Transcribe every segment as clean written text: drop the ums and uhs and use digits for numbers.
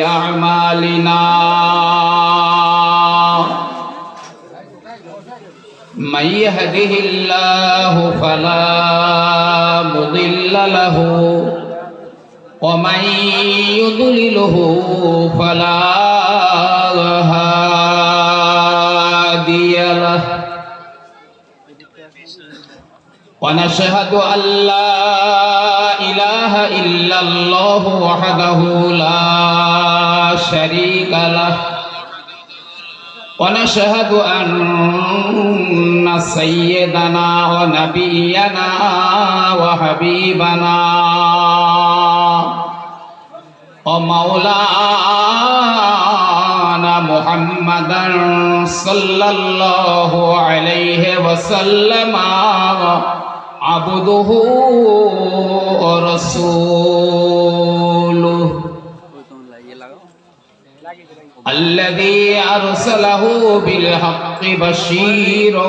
أعمالنا من يهده الله فلا مضل له ومن يضلله فلا هادي له ونشهد أن لا إله إلا الله وحده لا شريك له ونشهد أن سيدنا ونبينا وحبيبنا ومولانا محمدا صلى الله عليه وسلم عبده ورسوله الذي أرسله بالحق بشيرا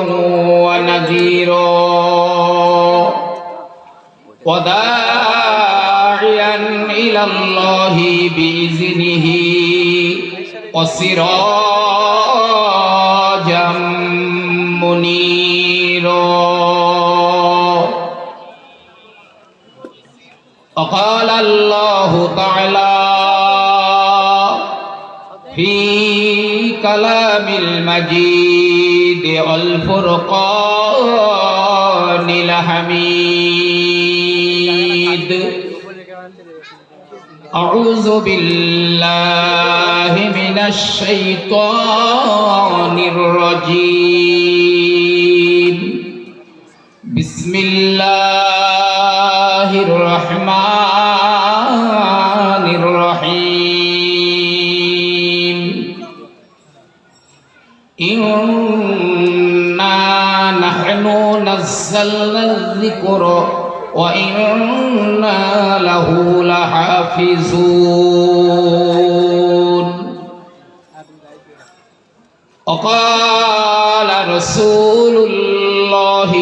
ونذيرا وداعيا إلى الله بإذنه وسراجا منيرا. وقال الله تعالى في كلام المجيد والفرقان الحميد أعوذ بالله من الشيطان الرجيم بسم الله الرحمن الرحيم إنا نحن نزلنا الذكر وإنا له لحافظون. وقال رسول الله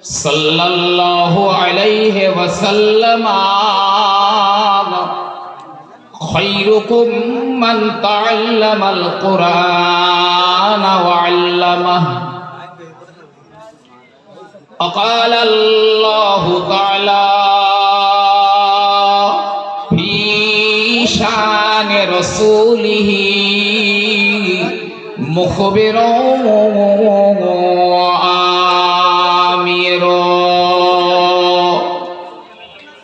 صلى الله عليه وسلم خيركم من تعلم القرآن وعلمه. وقال الله تعالى في شان رسوله مخبرا وآمرا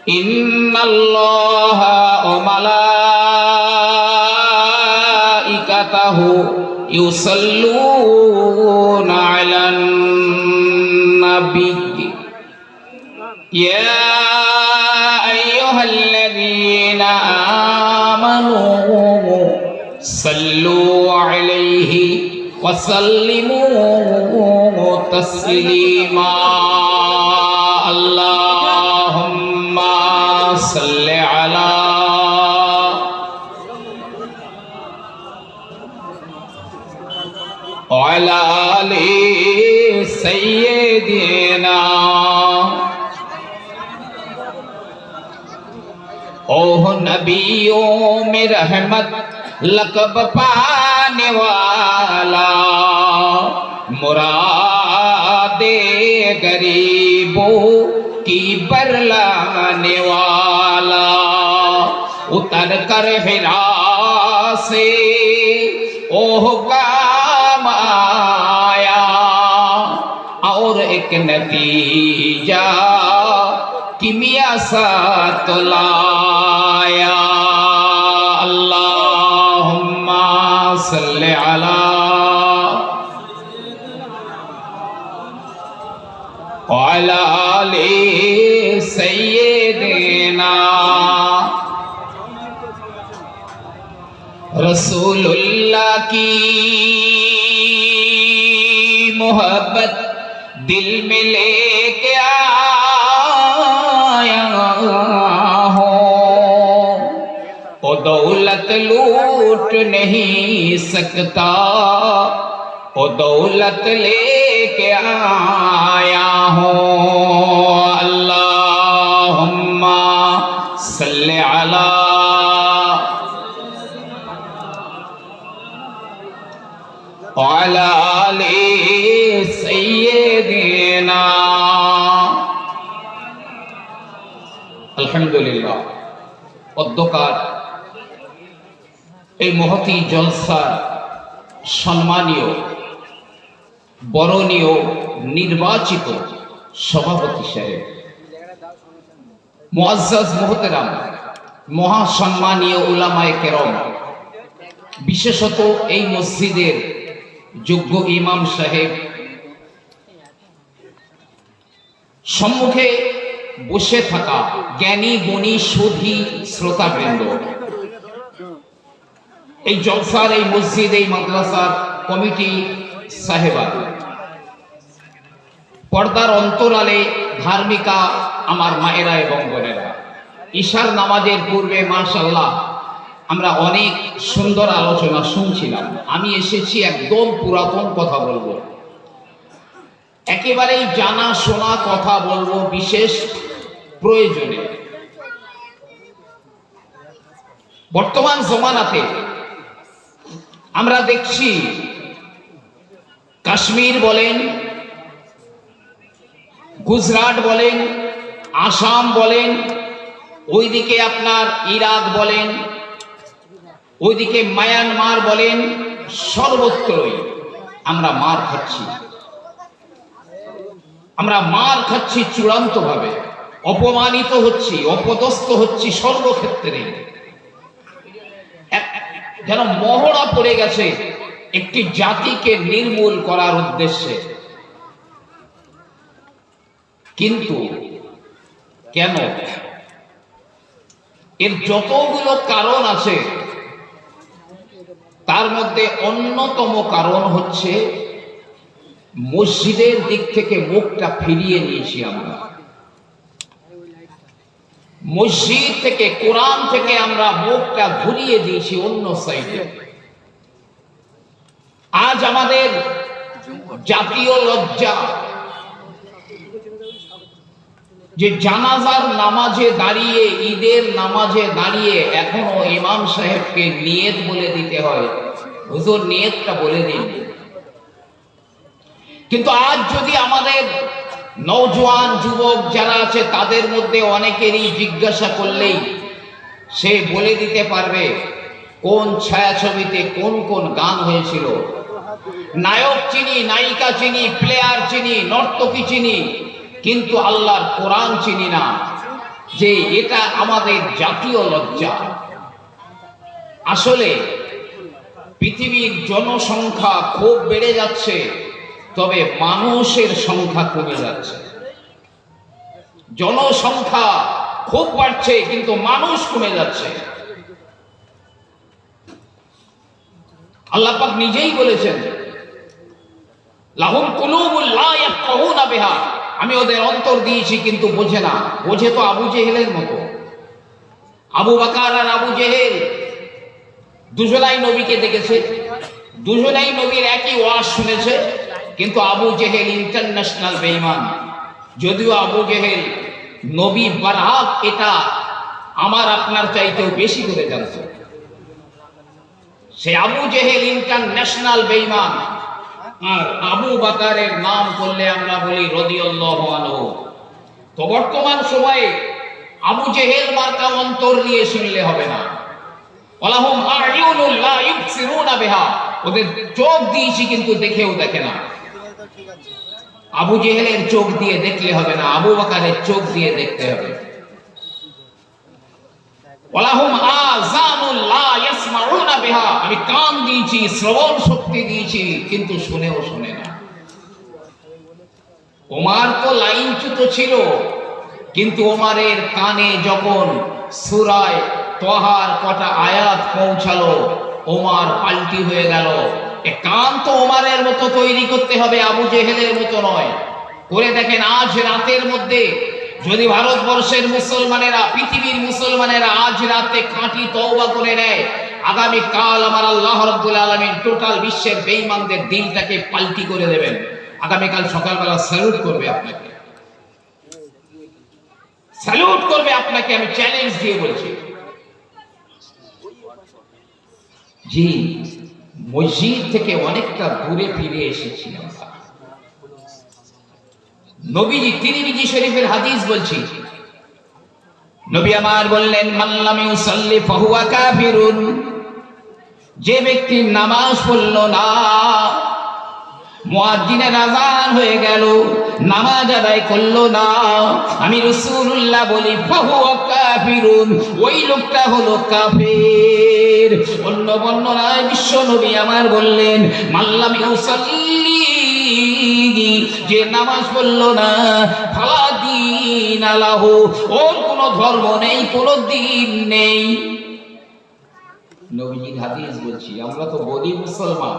إن الله وملائكته يصلون على النبي يا أيها الذين آمنوا صلوا عليه وسلموا تسليما. اللهم صل على وعلى آل سيدنا. ओह नबियों में रहमत लक़ब पाने वाला मुरादे गरीबों की बरलाने वाला उतर कर हिरा से ओह काम आया और एक नतीजा किमिया साथ लाया. अल्लाहुम्मा सल्लि अला वअला आलि सय्यिदिना. रसूलुल्लाह की मोहब्बत दिल में लेके आया हो ओ दौलत लूट नहीं सकता ओ दौलत लेके आया हो. अल्लाहुम्मा सल्लि अला وعلى آل سيدنا আলহামদুলিল্লাহ। অধ্যকার এই মহতী জলসার সম্মানীয় বরণীয় নির্বাচিত সভাপতি সাহেব, মুআজ্জাজ মুহতারাম, মহাসম্মানীয় উলামায়ে কেরাম, বিশেষত এই মসজিদের যোগ্য ইমাম সাহেব, সম্মুখে বসে থাকা জ্ঞানী গুণী সুধী শ্রোতাবৃন্দ, এই জলসার, এই মসজিদ, এই মাদ্রাসার কমিটি সাহেবা, পর্দার অন্তরালে ধার্মিকা আমার মায়েরা এবং বোনেরা, ঈশার নামাজের পূর্বে মাশাআল্লাহ আমরা অনেক সুন্দর আলোচনা শুনছিলাম। আমি এসেছি একদম পুরাতন কথা বলবো, একেবারেই জানা শোনা কথা বলবো বিশেষ প্রয়োজনে। বর্তমান জমানাতে আমরা দেখছি কাশ্মীর বলেন, গুজরাট বলেন, আসাম বলেন, ওইদিকে আপনার ইরাক বলেন, ওইদিকে মায়ানমার বলেন, সর্বত্রই আমরা মার খাচ্ছি। আমরা মার খাচ্ছি চূড়ান্তভাবে, অপমানিত হচ্ছি, অপদস্থ হচ্ছি সর্বক্ষেত্রে। যেন মহড়া পড়ে গেছে একটি জাতিকে নির্মূল করার উদ্দেশ্যে। কিন্তু কেন? এর যতগুলো কারণ আছে তার মধ্যে অন্যতম কারণ হচ্ছে মসজিদের দিক থেকে মুখটা ফিরিয়ে নিয়েছি আমরা। মসজিদ থেকে, কোরআন থেকে আমরা মুখটা ঘুরিয়ে দিয়েছি অন্য সাইডে। আজ আমাদের জাতীয় লজ্জা যে জানাজার নামাজে দাঁড়িয়ে, ঈদের নামাজে দাঁড়িয়ে এখনো ইমাম সাহেবকে নিয়ত বলে দিতে হয়, হুজুর নিয়তটা বলে দিন। কিন্তু আজ যদি আমাদের নওজোয়ান যুবক যারা আছে তাদের মধ্যে অনেকেরই জিজ্ঞাসা করলেই সে বলে দিতে পারবে কোন ছায়াছবিতে কোন কোন গান হয়েছিল। নায়ক চিনি, নায়িকা চিনি, প্লেয়ার চিনি, নর্তকী চিনি, কিন্তু আল্লাহর কোরআন চিনি না। যে এটা আমাদের জাতীয় লজ্জা। আসলে পৃথিবীর জনসংখ্যা খুব বেড়ে যাচ্ছে, তবে মানুষের সংখ্যা কমে যাচ্ছে। জনসংখ্যা খুব বাড়ছে কিন্তু মানুষ কমে যাচ্ছে। আল্লাহ পাক নিজেই বলেছেন, লাহুম কুলুবুল লা ইয়াফকাহুনা বিহা, আমি ওদের অন্তর দিয়েছি কিন্তু বোঝে না। বোঝে তো আবু জেহেলের মতো। আবু বকর আর আবু জেহেল দুজনাই নবীকে দেখেছে, দুজনাই নবীর একই ওয়াজ শুনেছে, কিন্তু আবু জেহেল ইন্টারন্যাশনাল বেঈমান। যদিও আবু জেহেল নবী বারহাক এটা আমার আপনার চাইতেও বেশি করে জানত। সে আবু জেহেল ইন্টারন্যাশনাল বেঈমান। আর আবু বকরের নাম করলে আমরা বলি রাদিয়াল্লাহু আনহু। তো বর্তমান সময়ে আবু জেহেল মার্কা অন্তর নিয়ে শুনলে হবে না। ওয়ালাহুম আ'য়ুনুল লা ইবসিরুনা বিহা, ওদের চোখ দিয়েছি কিন্তু দেখেও দেখে না। আবু জেহেলের চোখ দিয়ে দেখলে হবে না, আবু বকরের চোখ দিয়ে দেখতে হবে। ওয়ালাহুম আযানুল লা ইয়াসমাউনা বিহা, আমি কান দিয়েছি, শ্রবণ শক্তি দিয়েছি, কিন্তু শুনেও শুনে না। ওমর তো লাইনচ্যুত ছিল, কিন্তু ওমরের কানে যখন সূরা তাহার কটা আয়াত পৌঁছালো, ওমর পাল্টি হয়ে গেল। এ কান তো ওমরের মতো তৈরি করতে হবে, আবু জেহেলের মতো নয়। করে দেখেন আজ রাতের মধ্যে যদি ভারতবর্ষের মুসলমানেরা, পৃথিবীর মুসলমানেরা আজ রাতে খাঁটি তওবা করে নেয়, আগামী কাল আমার আল্লাহ রাব্বুল আলামিন টোটাল বিশ্বের বেঈমানদের দিলটাকে পাল্টি করে দেবেন। আগামীকাল সকালবেলা স্যালুট করবে আপনাকে, স্যালুট করবে আপনাকে, আমি চ্যালেঞ্জ দিয়ে বলছি। জি, মসজিদ থেকে অনেকটা দূরে ফিরে এসেছি আমরা। নবীজি তিরমিজি শরীফের হাদিস বলছি, নবী আমার বললেন, মান লাম ইউসাল্লি ফাহুয়া কাফিরুন, যে ব্যক্তি নামাজ পড়ল না, মুয়াজ্জিনের আযান হয়ে গেল, নামাজ আদায় করলো না, আমি রাসূলুল্লাহ বলি ফাহুয়া কাফিরুন, ওই লোকটা হলো কাফের। অন্য বর্ণনায় বিশ্ব নবী আমার বললেন, মান লাম ইউসাল্লি, যে নামাজ পড়লো না, ফালা দীন লাহু, ওর কোনো ধর্ম নেই, কোনো দিন নেই। নবীজির হাদিস বলছি। আমরা তো বলি মুসলমান,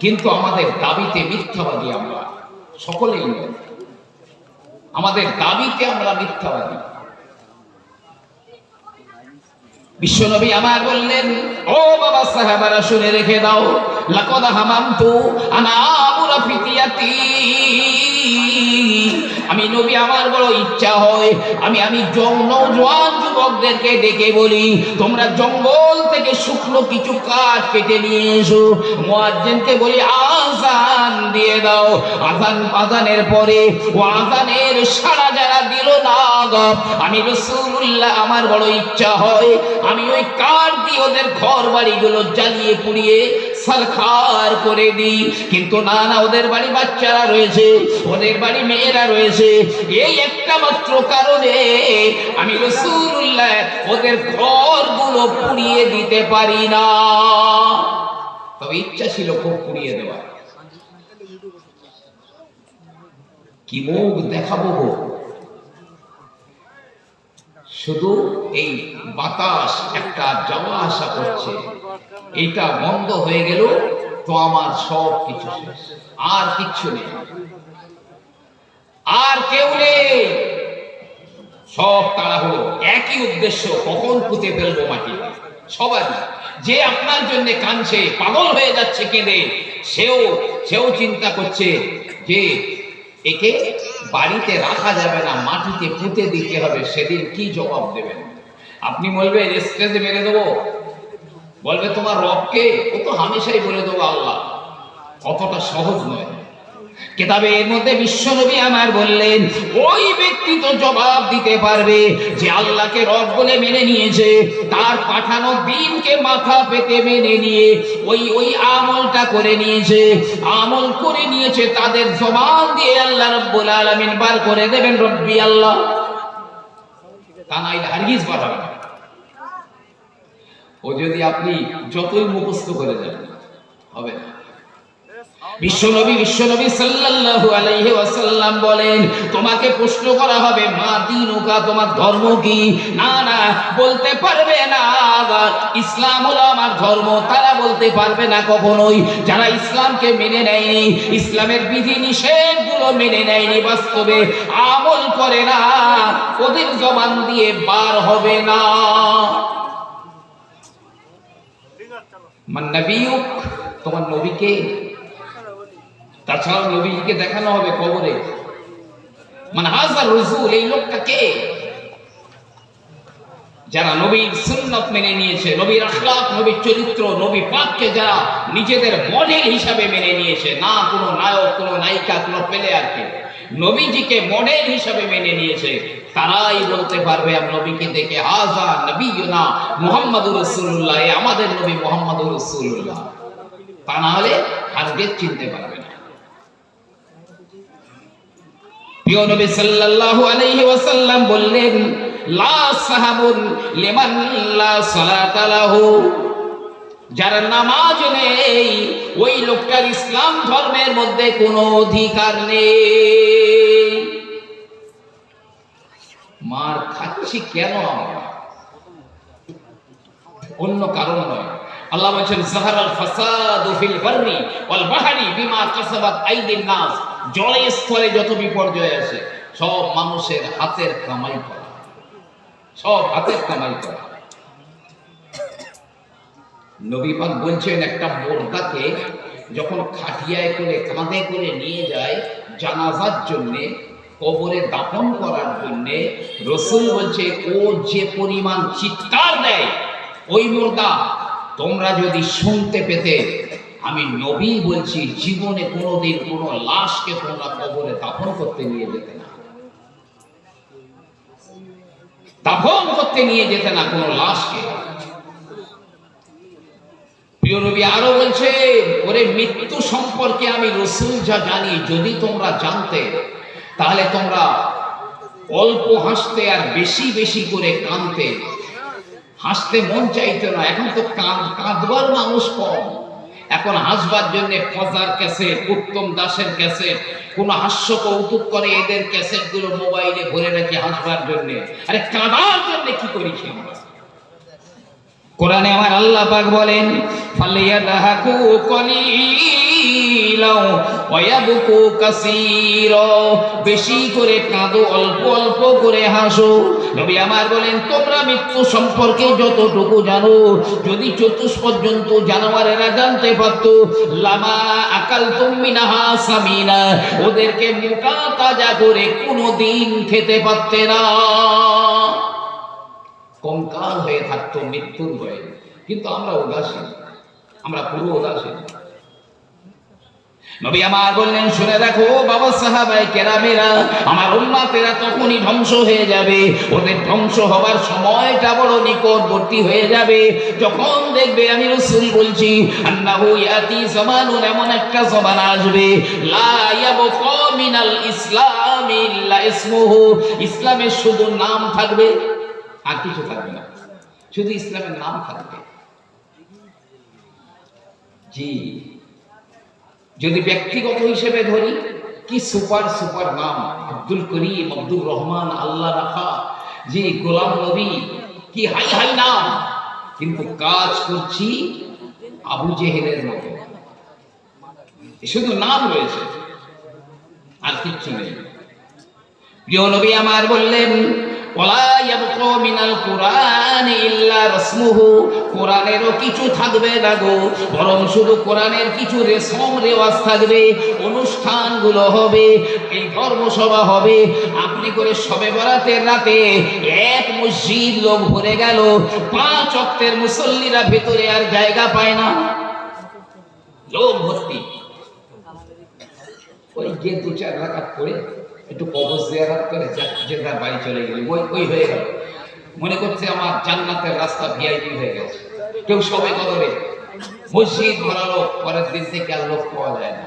কিন্তু আমাদের দাবিতে মিথ্যাবাদী আমরা সকলেই নয়, আমাদের দাবিতে আমরা মিথ্যাবাদী। বিশ্বনবী আমার বললেন, ও বাবা সাহাবারা শুনে রেখে দাও, লাকাদ হামামতু আনা আমুরা ফিতিয়াতি, আমি নবী আমার বড় ইচ্ছা হয় আমি নওজোয়ান যুবকদেরকে ডেকে বলি, তোমরা জঙ্গল থেকে শুকনো কিছু কাঠ কেটে নিয়ে এসো, মুয়াজ্জিনকে বলি আযান দিয়ে দাও, আযানের পরে ও আযানের সাড়া যারা দিল না, আমি রাসূলুল্লাহ আমার বড় ইচ্ছা হয় আমি ওই কাঠ দিয়ে ওদের ঘর বাড়িগুলো জ্বালিয়ে পুড়িয়ে সরখার করে দিই। কিন্তু না, ওদের বাড়ি বাচ্চারা রয়েছে, ওদের বাড়ি মেয়েরা রয়েছে, এই একটা মাত্র কারণে আমি রাসূলুল্লাহ ওদের ঘরগুলো পুড়িয়ে দিতে পারি না। তবে ইচ্ছা ছিল খুব পুড়িয়ে দেওয়া। কি মুখ দেখাবো, শুধু এই বাতাস একটা যাওয়া আসা করছে, এইটা বন্ধ হয়ে গেল তো আমার সব কিছু শেষ, আর কিচ্ছু নেই, আর কেউ নেই, সব তাড়া হলো, একই উদ্দেশ্য, কখন পুঁতে ফেলবো মাটি। সবাই যে আপনার জন্য কাঁদছে, পাগল হয়ে যাচ্ছে কেঁদে, সেও চিন্তা করছে যে একে বাড়িতে রাখা যাবে না, মাটিতে পুঁতে দিতে হবে, সেদিন কি জবাব দেবেন? আপনি বলবেন স্টেজে মেরে দেবো, বলবে তোমার রবকে, ও তো হামেশাই বলে দেবো আল্লাহ। অতটা সহজ নয়। কিতাবের মধ্যে বিশ্বনবী আমার বললেন, ওই ব্যক্তি তো জবাব দিতে পারবে যে আল্লাহকে রব বলে মেনে নিয়েছে, তার পাঠানো দিনকে মাথা পেতে মেনে নিয়ে ওই আমলটা করে নিয়েছে, আমল করে নিয়েছে, তাদের জবান দিয়ে আল্লাহ রাব্বুল আলামিন বার করে দেবেন রব্বি আল্লাহ। তা নাই হারগিজ বার হবে না। ও যদি আপনি যতই মুখস্থ করে যান, হবে না। বিশ্বনবী সাল্লাল্লাহু আলাইহি ওয়াসাল্লাম বলেন, তোমাকে প্রশ্ন করা হবে, মা দীনুকা, তোমার ধর্ম কি? না বলতে পারবে না, ইসলাম হলো আমার ধর্ম, তারা বলতে পারবে না কখনোই। যারা ইসলামকে মেনে নেয়নি, ইসলামের বিধি নিষেধগুলো মেনে নেয়নি, বাস্তবে আমল করে না, ওদের জবান দিয়ে বার হবে না। মান নবিয়ুক, তোমার নবীকে। তাছাড়াও নবীকে দেখানো হবে কবরে, মানে হাজার রাসূল, এই লোকটা কে? যারা নবীর সুন্নাত মেনে নিয়েছে, নবীর আখলাক, নবীর চরিত্র, নবী পাককে যারা নিজেদের মডেল হিসাবে মেনে নিয়েছে, না কোনো নায়ক, কোনো নায়িকা, কোনো প্লেয়ারকে, নবীজিকে মডেল হিসাবে মেনে নিয়েছে, তারাই বলতে পারবে আমি নবীকে দেখে হাজা নবিয়ুনা মুহাম্মাদুর রাসূলুল্লাহ, আমাদের নবী মুহাম্মাদুর রাসূলুল্লাহ। তা না হলে হারগিজ চিনতে পারবে না। প্রিয় নবী সাল্লাল্লাহু আলাইহি ওয়াসাল্লাম বললেন, লা সাহাবুন লিমান লা সালাতা লাহু, যার নামাজ নেই ওই লোকটার ইসলাম ধর্মের মধ্যে কোনো অধিকার নেই। মার খাচ্ছি কেন আমরা? অন্য কারণ নয়। আল্লাহ বলেছেন, যাহারাল ফাসাদু ফিল বাররি ওয়াল বাহরি বিমা কাসাবাত আইদিন নাস, জলে স্থলে যত বিপর্যয় আছে সব মানুষের হাতের কামাই করা, সব হাতের কামাই করা। নবী পাক বলছেন, একটা মুর্দাকে যখন খাটিয়ায় করে, কাঁধে করে নিয়ে যায় জানাজার জন্য, কবরে দাফন করার জন্য, রাসূল বলছে ও যে পরিমাণ চিৎকার দেয়, ওই মুর্দা তোমরা যদি শুনতে পেতে আমি নবী বলছি, জীবনে কোনোদিন কোনো লাশকে তোমরা কবরে দাফন করতে নিয়ে যেতে না, দাফন করতে নিয়ে যেতে না কোনো লাশকে। প্রিয় নবী আরো বলছে, ওরে মৃত্যু সম্পর্কে আমি রাসূল যা জানি, যদি তোমরা জানতে তাহলে তোমরা অল্প হাসতে আর বেশি বেশি করে কাঁদতে। হাসতে মন চাইতো না, এখন তো কাঁদবার মানুষ কম। এখন হাসবার জন্য ফজার ক্যাসেট, উত্তম দাসের ক্যাসেট, কোন হাস্য কৌতুক করে এদের ক্যাসেট গুলো মোবাইলে ভরে রাখি হাসবার জন্য। আরে কাঁদার জন্য কি করেছি আমরা? কোরআনে আমার আল্লাহ পাক বলেন, ফালিয়াদহাকু কলিলাও ওয়া ইয়াবকু কাসীরা, বেশি করে কাঁদো, অল্প অল্প করে হাসো। নবী আমার বলেন, তোমরা মৃত্যু সম্পর্কে যতটুকু জানো, যদি চতুষ্পর্যন্ত জানোয়ারেরা জানতে পারত, লামা আকালতুম মিনহা সামিনা, ওদেরকে মোটা তাজা করে কোনোদিন খেতে পারতে না, কঙ্কাল হয়ে থাকতো মৃত্যুর ভয়ে। কিন্তু আমরা উদাসীন, আমরা পুরো উদাসীন। নবী আমার বললেন, শুনে রাখো বাবা সাহাবায়ে কেরামেরা, আমার উম্মতেরা তখনই ধ্বংস হয়ে যাবে, ওদের ধ্বংস হবার সময়টা বড় নিকটবর্তী হয়ে যাবে, যখন দেখবে, আমি রাসূল বলছি, আন্নাহু ইয়াতি জামানুন, এমন একটা জামানা আসবে, লা ইয়াবকা মিনাল ইসলাম ইল্লা ইসমুহু, ইসলামের শুধু নাম থাকবে, আর কিছু থাকবে না, শুধু ইসলামের নাম থাকবে। জি, যদি ব্যক্তিগত হিসেবে ধরি, কি সুপার সুপার নাম, আব্দুল করিম, আব্দুর রহমান, আল্লাহ রাখা, জি গোলাম নবী, কি হাই হাই নাম, কিন্তু কাজ করছি আবু জেহেলের মতো, শুধু নাম রয়েছে আর কিচ্ছু নেই। প্রিয় নবী আমার বললেন, ওয়ালা ইয়াবকা মিনাল কুরআনি ইল্লা রাসমুহু, কোরআনেরও কিছু থাকবে না গো, বরং শুধু কোরআনের কিছু রেশম রেওয়াজ থাকবে, অনুষ্ঠানগুলো হবে, এই ধর্মসভা হবে। আপনি করে শবে বরাতের রাতে এক মসজিদ লোক ভরে গেল, 5 ওয়াক্তের মুসল্লিরা ভেতরে আর জায়গা পায় না, লোক ভর্তি। ওই যে 2-4 রাকাত পড়ে একটু কবর জিয়ারত করে যে তার বাড়ি চলে গেল, ওই হয়ে গেল, মনে করছে আমার জান্নাতের রাস্তা ভিআইপি হয়ে গেছে। কেউ সবে কদরে মসজিদ ভরালো, পরের দিন থেকে আর লোক পাওয়া যায় না।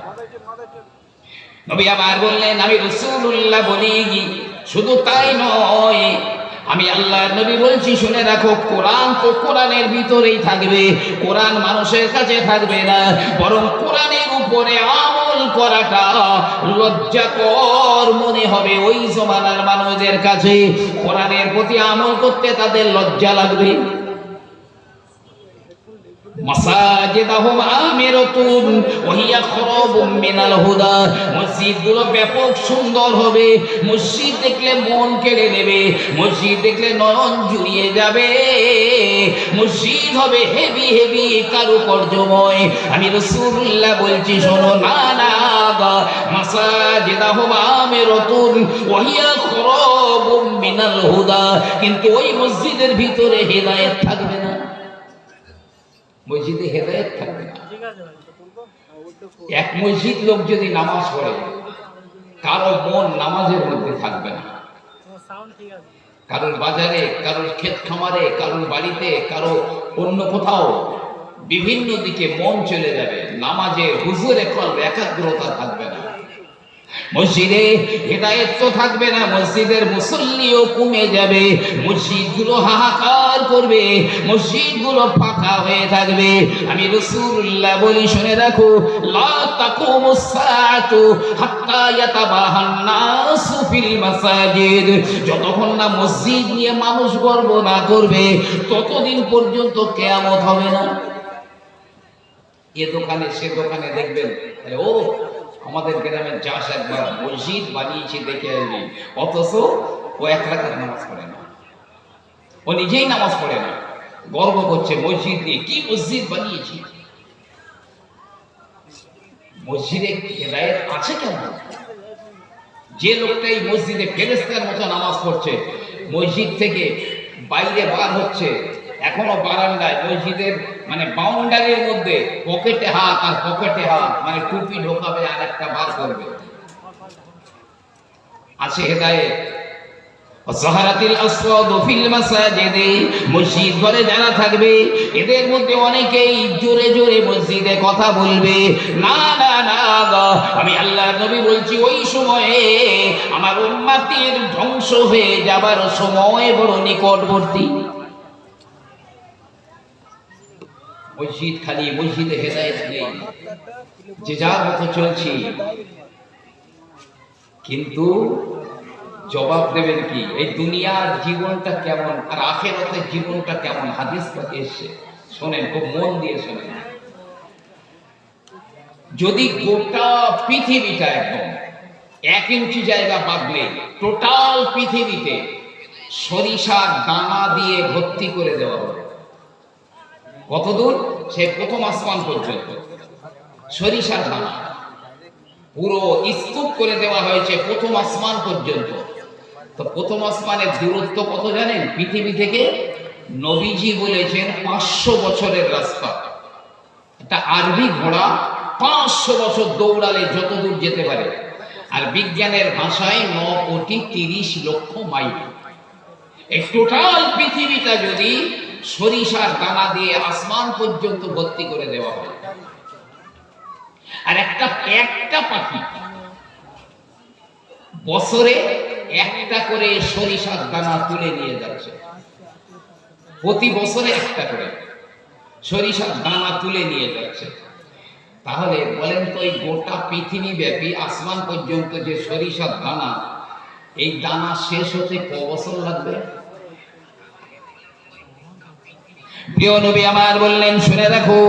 নবী আবার বললেন, আমি রাসূলুল্লাহ বলি, শুধু তাই নয়, আমি আল্লাহর নবী বলছি, শুনে রাখো, কোরআন তো কোরআনের ভিতরেই থাকবে, কোরআন মানুষের কাছে থাকবে না, বরং কোরআনের উপরে আমল করাটা লজ্জাকর মনে হবে ওই জমানার মানুষদের কাছে। কোরআনের প্রতি আমল করতে তাদের লজ্জা লাগবে। মাসাজিদাহুম আমিরাতুন ওয়া হিয়া খরাবুম মিনাল হুদা, মসজিদগুলো ব্যাপক সুন্দর হবে, মসজিদ দেখলে মন কেড়ে নেবে, মসজিদ দেখলে নয়ন জুড়িয়ে যাবে, মসজিদ হবে হেভি হেভি কারুকার্যময়। আমি রাসূলুল্লাহ বলছি, শোনো না না, মাসাজিদাহুম আমিরাতুন ওয়া হিয়া খরাবুম মিনাল হুদা, কিন্তু ওই মসজিদের ভিতরে হেদায়েত থাকবে না, মসজিদে হেদায়েত থাকবে না। এক মসজিদ লোক যদি নামাজ পড়ে, কারো মন নামাজের মধ্যে থাকবে না, কারোর বাজারে, কারোর ক্ষেত খামারে, কারোর বাড়িতে, কারো অন্য কোথাও, বিভিন্ন দিকে মন চলে যাবে, নামাজে হুজুরে কলবে একাগ্রতা থাকবে না, মসজিদে হেদায়েত তো থাকবে না, মসজিদের মুসল্লিও কমে যাবে, মসজিদগুলো হাহাকার করবে, মসজিদগুলো ফাঁকা হয়ে থাকবে। আমি রাসূলুল্লাহ বলি, শুনে রাখো, লা তাকুমুস সাআতু হাত্তা ইয়াতাবাহান নাসু ফিল মাসাজিদ, যতক্ষণ না মসজিদ নিয়ে মানুষ গর্ব না করবে, ততদিন পর্যন্ত কিয়ামত হবে না। এ দোকানে সে দোকানে দেখবেন, ও আমাদের গ্রামের চাষ একবার মসজিদ বানিয়েছি দেখে আসবি, অথচ ও 1 রাকাত নামাজ পড়ে না, ও নিজেই নামাজ পড়ে না, গর্ব করছে মসজিদ নিয়ে, কি মসজিদ বানিয়েছি। মসজিদে হেদায়েত আছে কেন? যে লোকটা এই মসজিদে ফেরেশতার মতো নামাজ পড়ছে, মসজিদ থেকে বাইরে বার হচ্ছে, এখনো বারান্দায় মসজিদের মানে বাউন্ডারির মধ্যে পকেটে হাত আর পকেটে হাত, মানে টুপি ঢোকাবে আর একটা বার করবে। আছে হেদায়েত। যাহারাতিল আসওয়াদু ফিল মাসাজিদি, মসজিদ ঘরে যারা থাকবে এদের মধ্যে অনেকেই জোরে জোরে মসজিদে কথা বলবে। না না না, আমি আল্লাহর নবী বলছি ওই সময়ে আমার উম্মতের ধ্বংস হয়ে যাবার সময় বড় নিকটবর্তী। মসজিদ খালি, মসজিদে হেদায়েত নেই, যে যার মতো চলছি। কিন্তু জবাব দেবেন কি? এই দুনিয়ার জীবনটা কেমন আর আখিরাতের জীবনটা কেমন, হাদিস পাকে এসেছে, শোনেন, খুব মন দিয়ে শোনেন। যদি গোটা পৃথিবীটা একদম 1 ইঞ্চি জায়গা বাদলে টোটাল পৃথিবীতে সরিষার দানা দিয়ে ভর্তি করে দেওয়া হবে, কতদূর? সে প্রথম আসমান পর্যন্ত সরিষার দানা পুরো স্তূপ করে দেওয়া হয়েছে প্রথম আসমান পর্যন্ত। তো প্রথম আসমানের দূরত্ব কত জানেন? পৃথিবী থেকে নবীজি বলেছেন 500 বছরের রাস্তা। একটা আরবি ঘোড়া 500 বছর দৌড়ালে যত দূর যেতে পারে, আর বিজ্ঞানের ভাষায় 9,30,00,000 মাইল। এই টোটাল পৃথিবীটা যদি সরিষার দানা দিয়ে আসমান পর্যন্ত ভর্তি করে দেওয়া হয়, আর একটা পাখি বছরে একটা করে সরিষার দানা তুলে নিয়ে যাচ্ছে, প্রতি বছরে একটা করে সরিষার দানা তুলে নিয়ে যাচ্ছে, তাহলে বলেন তো এই গোটা পৃথিবী ব্যাপী আসমান পর্যন্ত যে সরিষার দানা, এই দানা শেষ হতে ক বছর লাগবে? প্রিয় নবী আমার বললেন, শুনে রাখো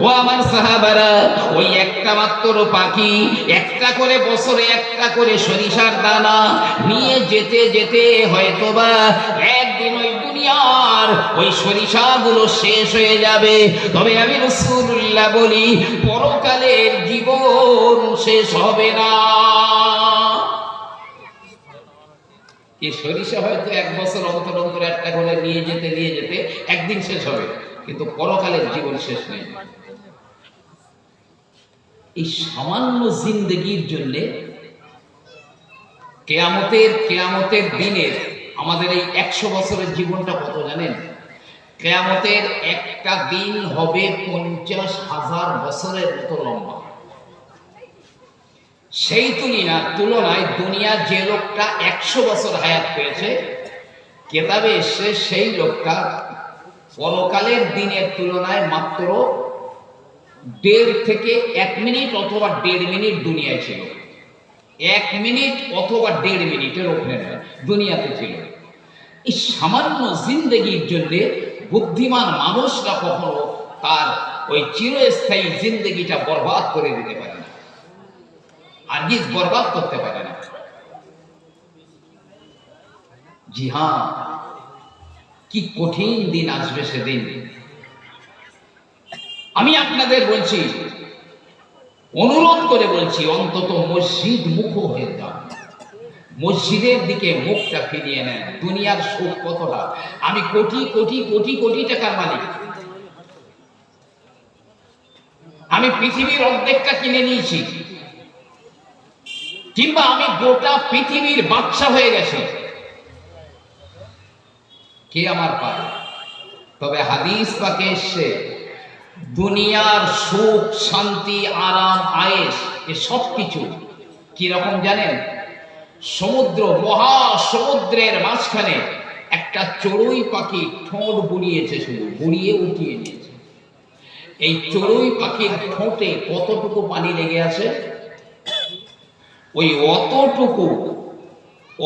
ও আমার সাহাবারা, ওই একটা মাত্র পাখি একটা করে বছরে একটা করে সরিষার দানা নিয়ে যেতে যেতে হয়তোবা একদিন ওই দুনিয়ার ওই সরিষাগুলো শেষ হয়ে যাবে। তবে আমি রাসূলুল্লাহ বলি, পরকালের জীবন শেষ হবে না। এই সরিষা হয়তো 1 বছর অন্তর অন্তর একটা করে নিয়ে যেতে একদিন শেষ হবে, কিন্তু পরকালের জীবন শেষ নেই। এই সামান্য জিন্দেগির জন্য কেয়ামতের দিনের আমাদের এই 100 বছরের জীবনটা কত জানেন? কেয়ামতের একটা দিন হবে 50,000 বছরের মতো লম্বা। সেই তুলনায় দুনিয়া যে লোকটা 100 বছর হায়াত পেয়েছে, কেতাবে এসে সেই লোকটা পরকালের দিনের তুলনায় মাত্র 1.5 থেকে 1 মিনিট অথবা 1.5 মিনিট দুনিয়ায় ছিল। 1 মিনিট অথবা 1.5 মিনিটের ওখানে দুনিয়াতে ছিল। এই সামান্য জিন্দেগির জন্য বুদ্ধিমান মানুষরা কখনো তার ওই চিরস্থায়ী জিন্দেগিটা বরবাদ করে দিতে পারে না, আর বরবাদ করতে পারে না। জি হ্যাঁ, কি কঠিন দিন আসবে সেদিন। আমি আপনাদের বলছি, অনুরোধ করে বলছি, অন্তত মসজিদ মুখ হয়ে যান, মসজিদের দিকে মুখটা ফিরিয়ে নেন। দুনিয়ার সুখ কতটা, আমি কোটি কোটি কোটি কোটি টাকার মালিক, আমি পৃথিবীর অর্ধেকটা কিনে নিয়েছি, কিংবা আমি গোটা পৃথিবীর বাদশা হয়ে গেছি, কে আমার পায়? তবে হাদিস পাকে এসে দুনিয়ার সুখ শান্তি আরাম আয়েশ এ সব কিছু কিরকম জানেন? মহাসমুদ্রের মাঝখানে একটা চড়ুই পাখি ঠোঁট বুলিয়েছে, শুধু বুলিয়ে উঠিয়ে নিয়েছে। এই চড়ুই পাখির ঠোঁটে কতটুকু পানি লেগে আছে? ওই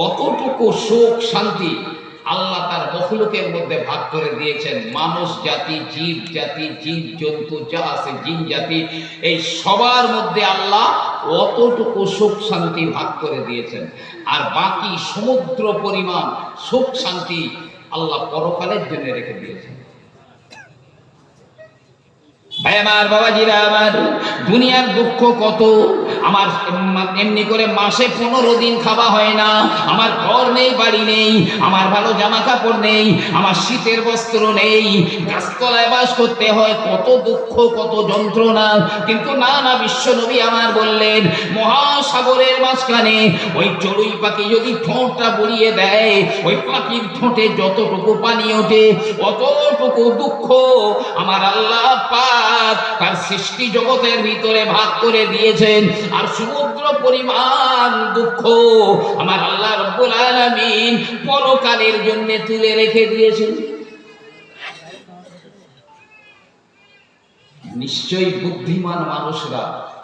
অতটুকু সুখ শান্তি আল্লাহ তার মখলুকের মধ্যে ভাগ করে দিয়েছেন। মানুষ জাতি, জীব জাতি, জীব জন্তু যা আছে, জিন জাতি, এই সবার মধ্যে আল্লাহ অতটুকু সুখ শান্তি ভাগ করে দিয়েছেন। আর বাকি সমুদ্র পরিমাণ সুখ শান্তি আল্লাহ পরকালের জন্য রেখে দিয়েছেন। আমার বাবাজিরা আমার, দুনিয়ার দুঃখ কত। আমার এমনি করে মাসে 15 দিন খাওয়া হয় না, আমার ঘর নেই, বাড়ি নেই, আমার ভালো জামা কাপড় নেই, আমার শীতের বস্ত্র নেই, গাছতলায় বাস করতে হয়, কত দুঃখ, কত যন্ত্রণা। কিন্তু না না, বিশ্বনবী আমার বললেন, মহাসাগরের মাঝখানে ওই চড়ুই পাখি যদি ঠোঁটটা বুলিয়ে দেয়, ওই পাখির ঠোঁটে যতটুকু পানি ওঠে অতটুকু দুঃখ আমার আল্লাহ পাক তার সৃষ্টি জগতের ভিতরে ভাগ করে দিয়েছেন। আর সমুদ্র পরিমাণ দুঃখ আমার আল্লাহ রাব্বুল আলামিন পরকালের জন্য তুলে রেখে দিয়েছেন। নিশ্চয়ই বুদ্ধিমান মানুষরা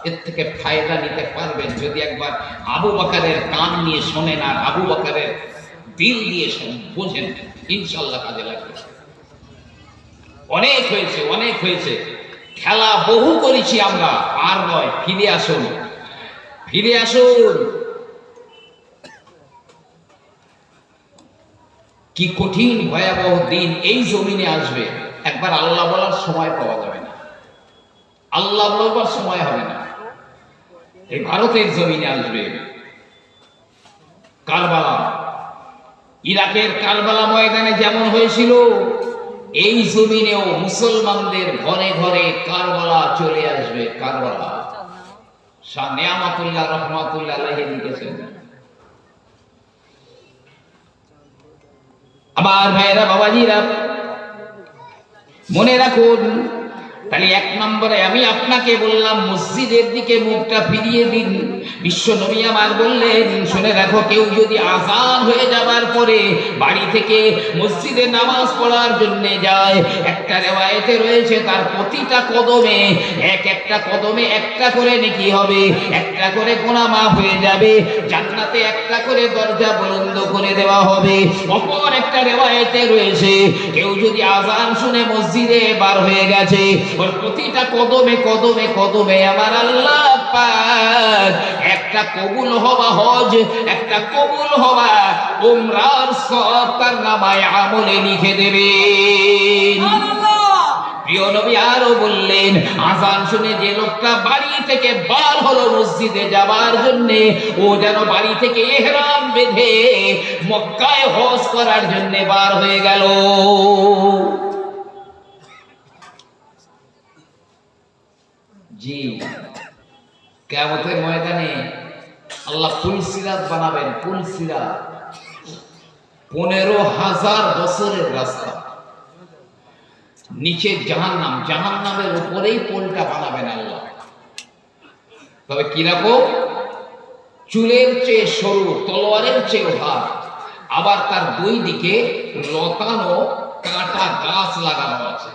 এর থেকে ফায়দা নিতে পারবেন যদি একবার আবু বকরের কান নিয়ে শোনেন আর আবু বকরের দিল দিয়ে বোঝেন, ইনশাআল্লাহ কাজে লাগবে। অনেক হয়েছে, অনেক হয়েছে, খেলা বহু করেছি আমরা, আর নয়। ফিরে আসুন, ফিরে আসুন। কি কঠিন ভয়াবহ দিন এই জমিনে আসবে, একবার আল্লাহ বলার সময় পাওয়া যাবে না, আল্লাহ বলবার সময় হবে না। এই ভারতের জমিনে আসবে কারবালা, ইরাকের কারবালা ময়দানে যেমন হয়েছিল, এই জমিনেও মুসলমানদের ঘরে ঘরে কারবালা চলে আসবে। কারবালা শাহ নেয়ামতুল্লাহ রহমাতুল্লাহ আলাইহি লিখেছেন। আমার ভাইরা বাবাজিরা মনে রাখুন, তাহলে 1 নম্বরে আমি আপনাকে বললাম মসজিদের দিকে মুখটা ফিরিয়ে দিন। বিশ্ব নবী আমার বললেন, শুনে রাখো, কেউ যদি আযান হয়ে যাবার পরে বাড়ি থেকে মসজিদে নামাজ পড়ার জন্য যায়, একটা রিওয়ায়েতে রয়েছে তার প্রতিটা কদমে একটা কদমে একটা করে নেকি হবে, একটা করে গুনাহ মাফ হয়ে যাবে, জান্নাতে একটা করে দরজা বুলন্দ করে দেওয়া হবে। অপর একটা রিওয়ায়েতে রয়েছে, কেউ যদি আযান শুনে মসজিদে বার হয়ে গেছে, ওর প্রতিটা কদমে কদমে কদমে আমার আল্লাহ পাক একটা কবুল হওয়া হজ, একটা কবুল হওয়া উমরার সওয়াব তার নামায়ে আমলে লিখে দেবেন। প্রিয় নবী আরো বললেন, আযান শুনে যে লোকটা বাড়ি থেকে বার হলো মসজিদে যাবার জন্য, ও যেন বাড়ি থেকে ইহরাম বেঁধে মক্কায় হজ করার জন্য বার হয়ে গেল। জি, কিয়ামতের ময়দানে আল্লাহ পুলসিরাত বানাবেন। পুলসিরাত 15,000 বছরের রাস্তা, নিচে জাহান্নাম, জাহান্নামের উপরেই পোলটা বানাবেন আল্লাহ। তবে কিরকম? চুলের চেয়ে সরু, তলোয়ারের চেয়ে ধার, আবার তার 2 দিকে লতানো কাঁটা গাছ লাগানো আছে।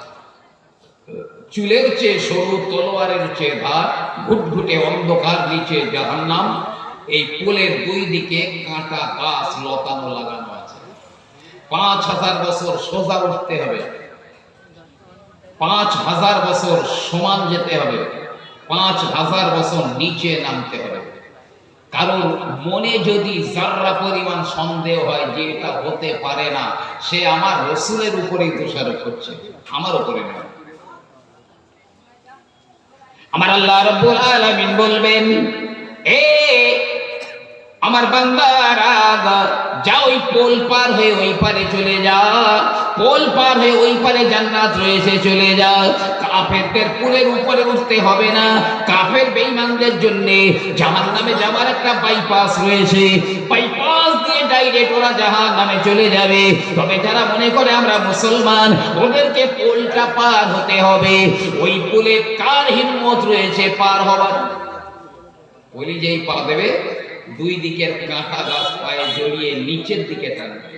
চুলের চেয়ে সরু, তলোয়ারের চেয়ে ধার, ঘুটঘুটে অন্ধকার, নিচে জাহান্নাম, এই পোলের 2 দিকে কাঁটা গাছ লতানো লাগানো আছে। 5000 বছর সোজা উঠতে হবে, 5000 বছর সমান যেতে হবে, 5000 বছর নিচে নামতে হবে। কারণ মনে যদি যাররা পরিমাণ সন্দেহ হয় যে এটা হতে পারে না, সে আমার রাসূলের উপরেই দোষারোপ করছে, আমার উপরে নয়। আমার আল্লাহ রাব্বুল আলামিন বলবেন, এ আমার বান্দারা, যা ওই পোল পার হয়ে ওই পারে চলে যা, পোল পার হয়ে ওই পারে জান্নাত রয়েছে, চলে যা। কাফেরদের পুলের উপরে উঠতে হবে না, কাফের বেঈমানদের জন্য জাহান্নামে যাওয়ার একটা বাইপাস রয়েছে, বাইপাস দিয়ে ডাইরেক্ট ওরা জাহান্নামে চলে যাবে। তবে যারা মনে করে আমরা মুসলমান, ওদেরকে পোলটা পার হতে হবে। ওই পুলে কার হিম্মত রয়েছে পার হবার? বলি যেই পা দেবে, 2 দিকের কাঁটা গাছ পায়ে জড়িয়ে নিচের দিকে টানবে,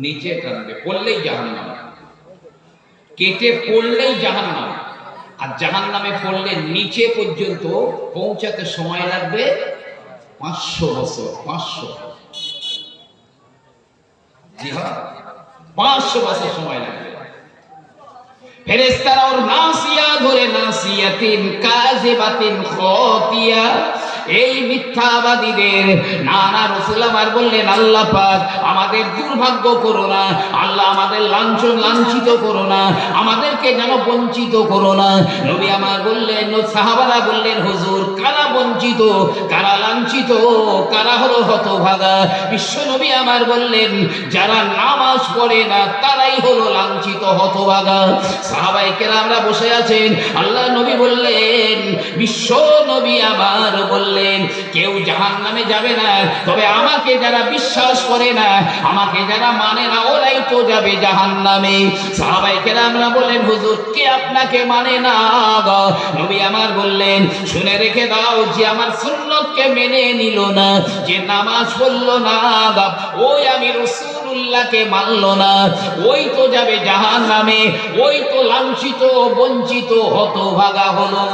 নিচে টানবে, পড়লেই জাহান্নাম, কেটে পড়লেই জাহান্নাম। আর জাহান্নামে পড়লে নিচে পর্যন্ত পৌঁছাতে সময় লাগবে 500 বছর। 500, জি হ্যাঁ, 500 বছর সময় লাগবে। ফেরেশতারা ওর নাসিয়া ধরে, নাসিয়াতিন কাযিবাতিন খাতিয়া, এই মিথ্যাবাদীদের। না না, রাসূল আমার বললেন, আল্লাহ পাক আমাদের দুর্ভাগ্য করো না, আল্লাহ আমাদের লাঞ্ছিত করো না, আমাদেরকে যেন বঞ্চিত করো না। নবী আমার বললেন, সাহাবারা বললেন, হুজুর কারা বঞ্চিত, কারা লাঞ্ছিত, কারা হলো হতভাগা? বিশ্ব নবী আমার বললেন, যারা নামাজ পড়ে না তারাই হলো লাঞ্ছিত, হতভাগা। সাহাবায়ে কেরামরা বসে আছেন, আল্লাহ নবী বললেন, বিশ্ব নবী আমার বললেন, কেউ জাহান্নামে যাবে না, তবে আমাকে যারা বিশ্বাস করে না, আমাকে যারা মানে না, ওরাই তো যাবে জাহান্নামে। সাহাবায়ে কেরামরা বললেন, হুজুর কে আপনাকে মানে না? নবী আমার বললেন, শুনে রেখে দাও, যে আমার সুন্নতকে মেনে নিল না, যে নামাজ পড়লো না, ওই আমি রাসূলুল্লাহকে মানলো না, ওই তো যাবে জাহান্নামে, ওই তো লাঞ্ছিত, বঞ্চিত, হতভাগা হলো।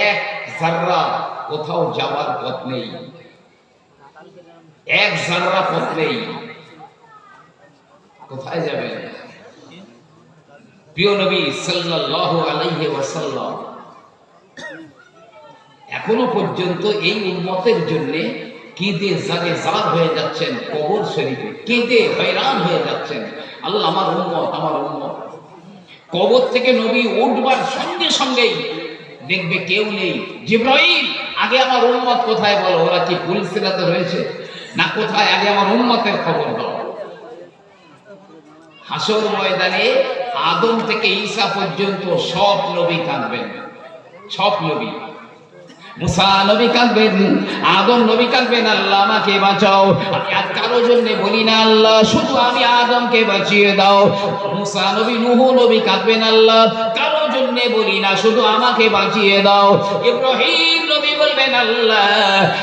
এক জাররা কোথাও যাওয়ার পথ নেই, এক জাররা পথ নেই, কোথায় যাবে? প্রিয় নবী সাল্লাল্লাহু আলাইহি ওয়াসাল্লাম এখনো পর্যন্ত এই উম্মতের জন্য কেঁদে জারে জার হয়ে যাচ্ছেন, কবর শরীফে কেঁদে হয়রান হয়ে যাচ্ছেন, আল্লাহ আমার উম্মত, আমার উম্মত। কবর থেকে নবী উঠবার সঙ্গে সঙ্গেই দেখবে কেউ নেই। জিবরাইল, আগে আমার উম্মত কোথায় বলো? ওরা কি পুলসিরাতে রয়েছে না কোথায়? আগে আমার উম্মতের খবর দাও। হাসর ময়দানে আদম থেকে ঈসা পর্যন্ত সব নবী কাঁদবেন, সব নবী। মুসা নবী কাঁদবেন, আদম নবী কাঁদবেন, আল্লাহ আমাকে বাঁচাও। আমি আর কারো জন্য বলি না, আল্লাহ শুধু আমি আদমকে বাঁচিয়ে দাও। মুসা নবী, নূহ নবী কাঁদবেন, আল্লাহ কারো জন্য বলি না, শুধু আমাকে বাঁচিয়ে দাও। ইব্রাহিম নবী বলবেন, আল্লাহ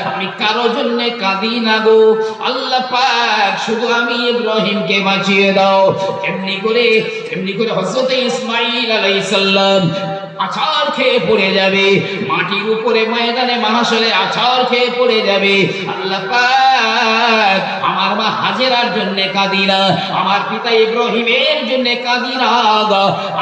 আমি কারো জন্য কাঁদি না গো, আল্লাহ পাক শুধু আমি ইব্রাহিমকে বাঁচিয়ে দাও। এমনি করে হযরত ইসমাঈল আলাইহিস সালাম আছাড় খেয়ে পড়ে যাবে, মাটির উপরে ময়দানে মাহশরে আছাড় খেয়ে পড়ে যাবে। আল্লাহ পাক আমার মা হাজেরার জন্য কাঁদি না, আমার পিতা ইব্রাহিমের জন্য কাঁদি না,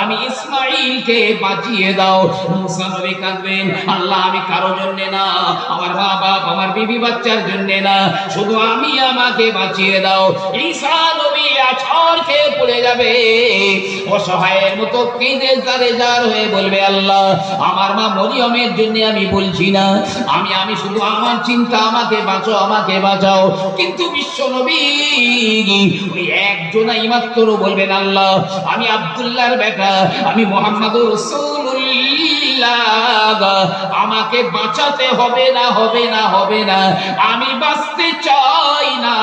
আমি ইসমাঈলকে বাঁচিয়ে দাও। মুসা নবী কাঁদবেন, আল্লাহ আমি কারো জন্য না, আমার মা বাপ, আমার বিবি বাচ্চার জন্য না, শুধু আমি, আমাকে বাঁচিয়ে দাও। ঈসা নবী আছাড় খেয়ে পড়ে যাবে, অসহায়ের মতো কেঁদে জারে জার হয়ে বলবে, আল্লাহ আমার মা মরিয়মের জন্য আমি বলছি না, আমি শুধু আমার চিন্তা, আমাকে বাঁচাও, আমাকে বাঁচাও। কিন্তু বিশ্ব নবী ওই একজনই মাত্র বলবেন, আল্লাহ আমি আব্দুল্লাহর বেটা, আমি মুহাম্মদুর রাসূলুল্লাহ, আমাকে বাঁচাতে হবে না, হবে না, হবে না, আমি বাঁচতে চাই না,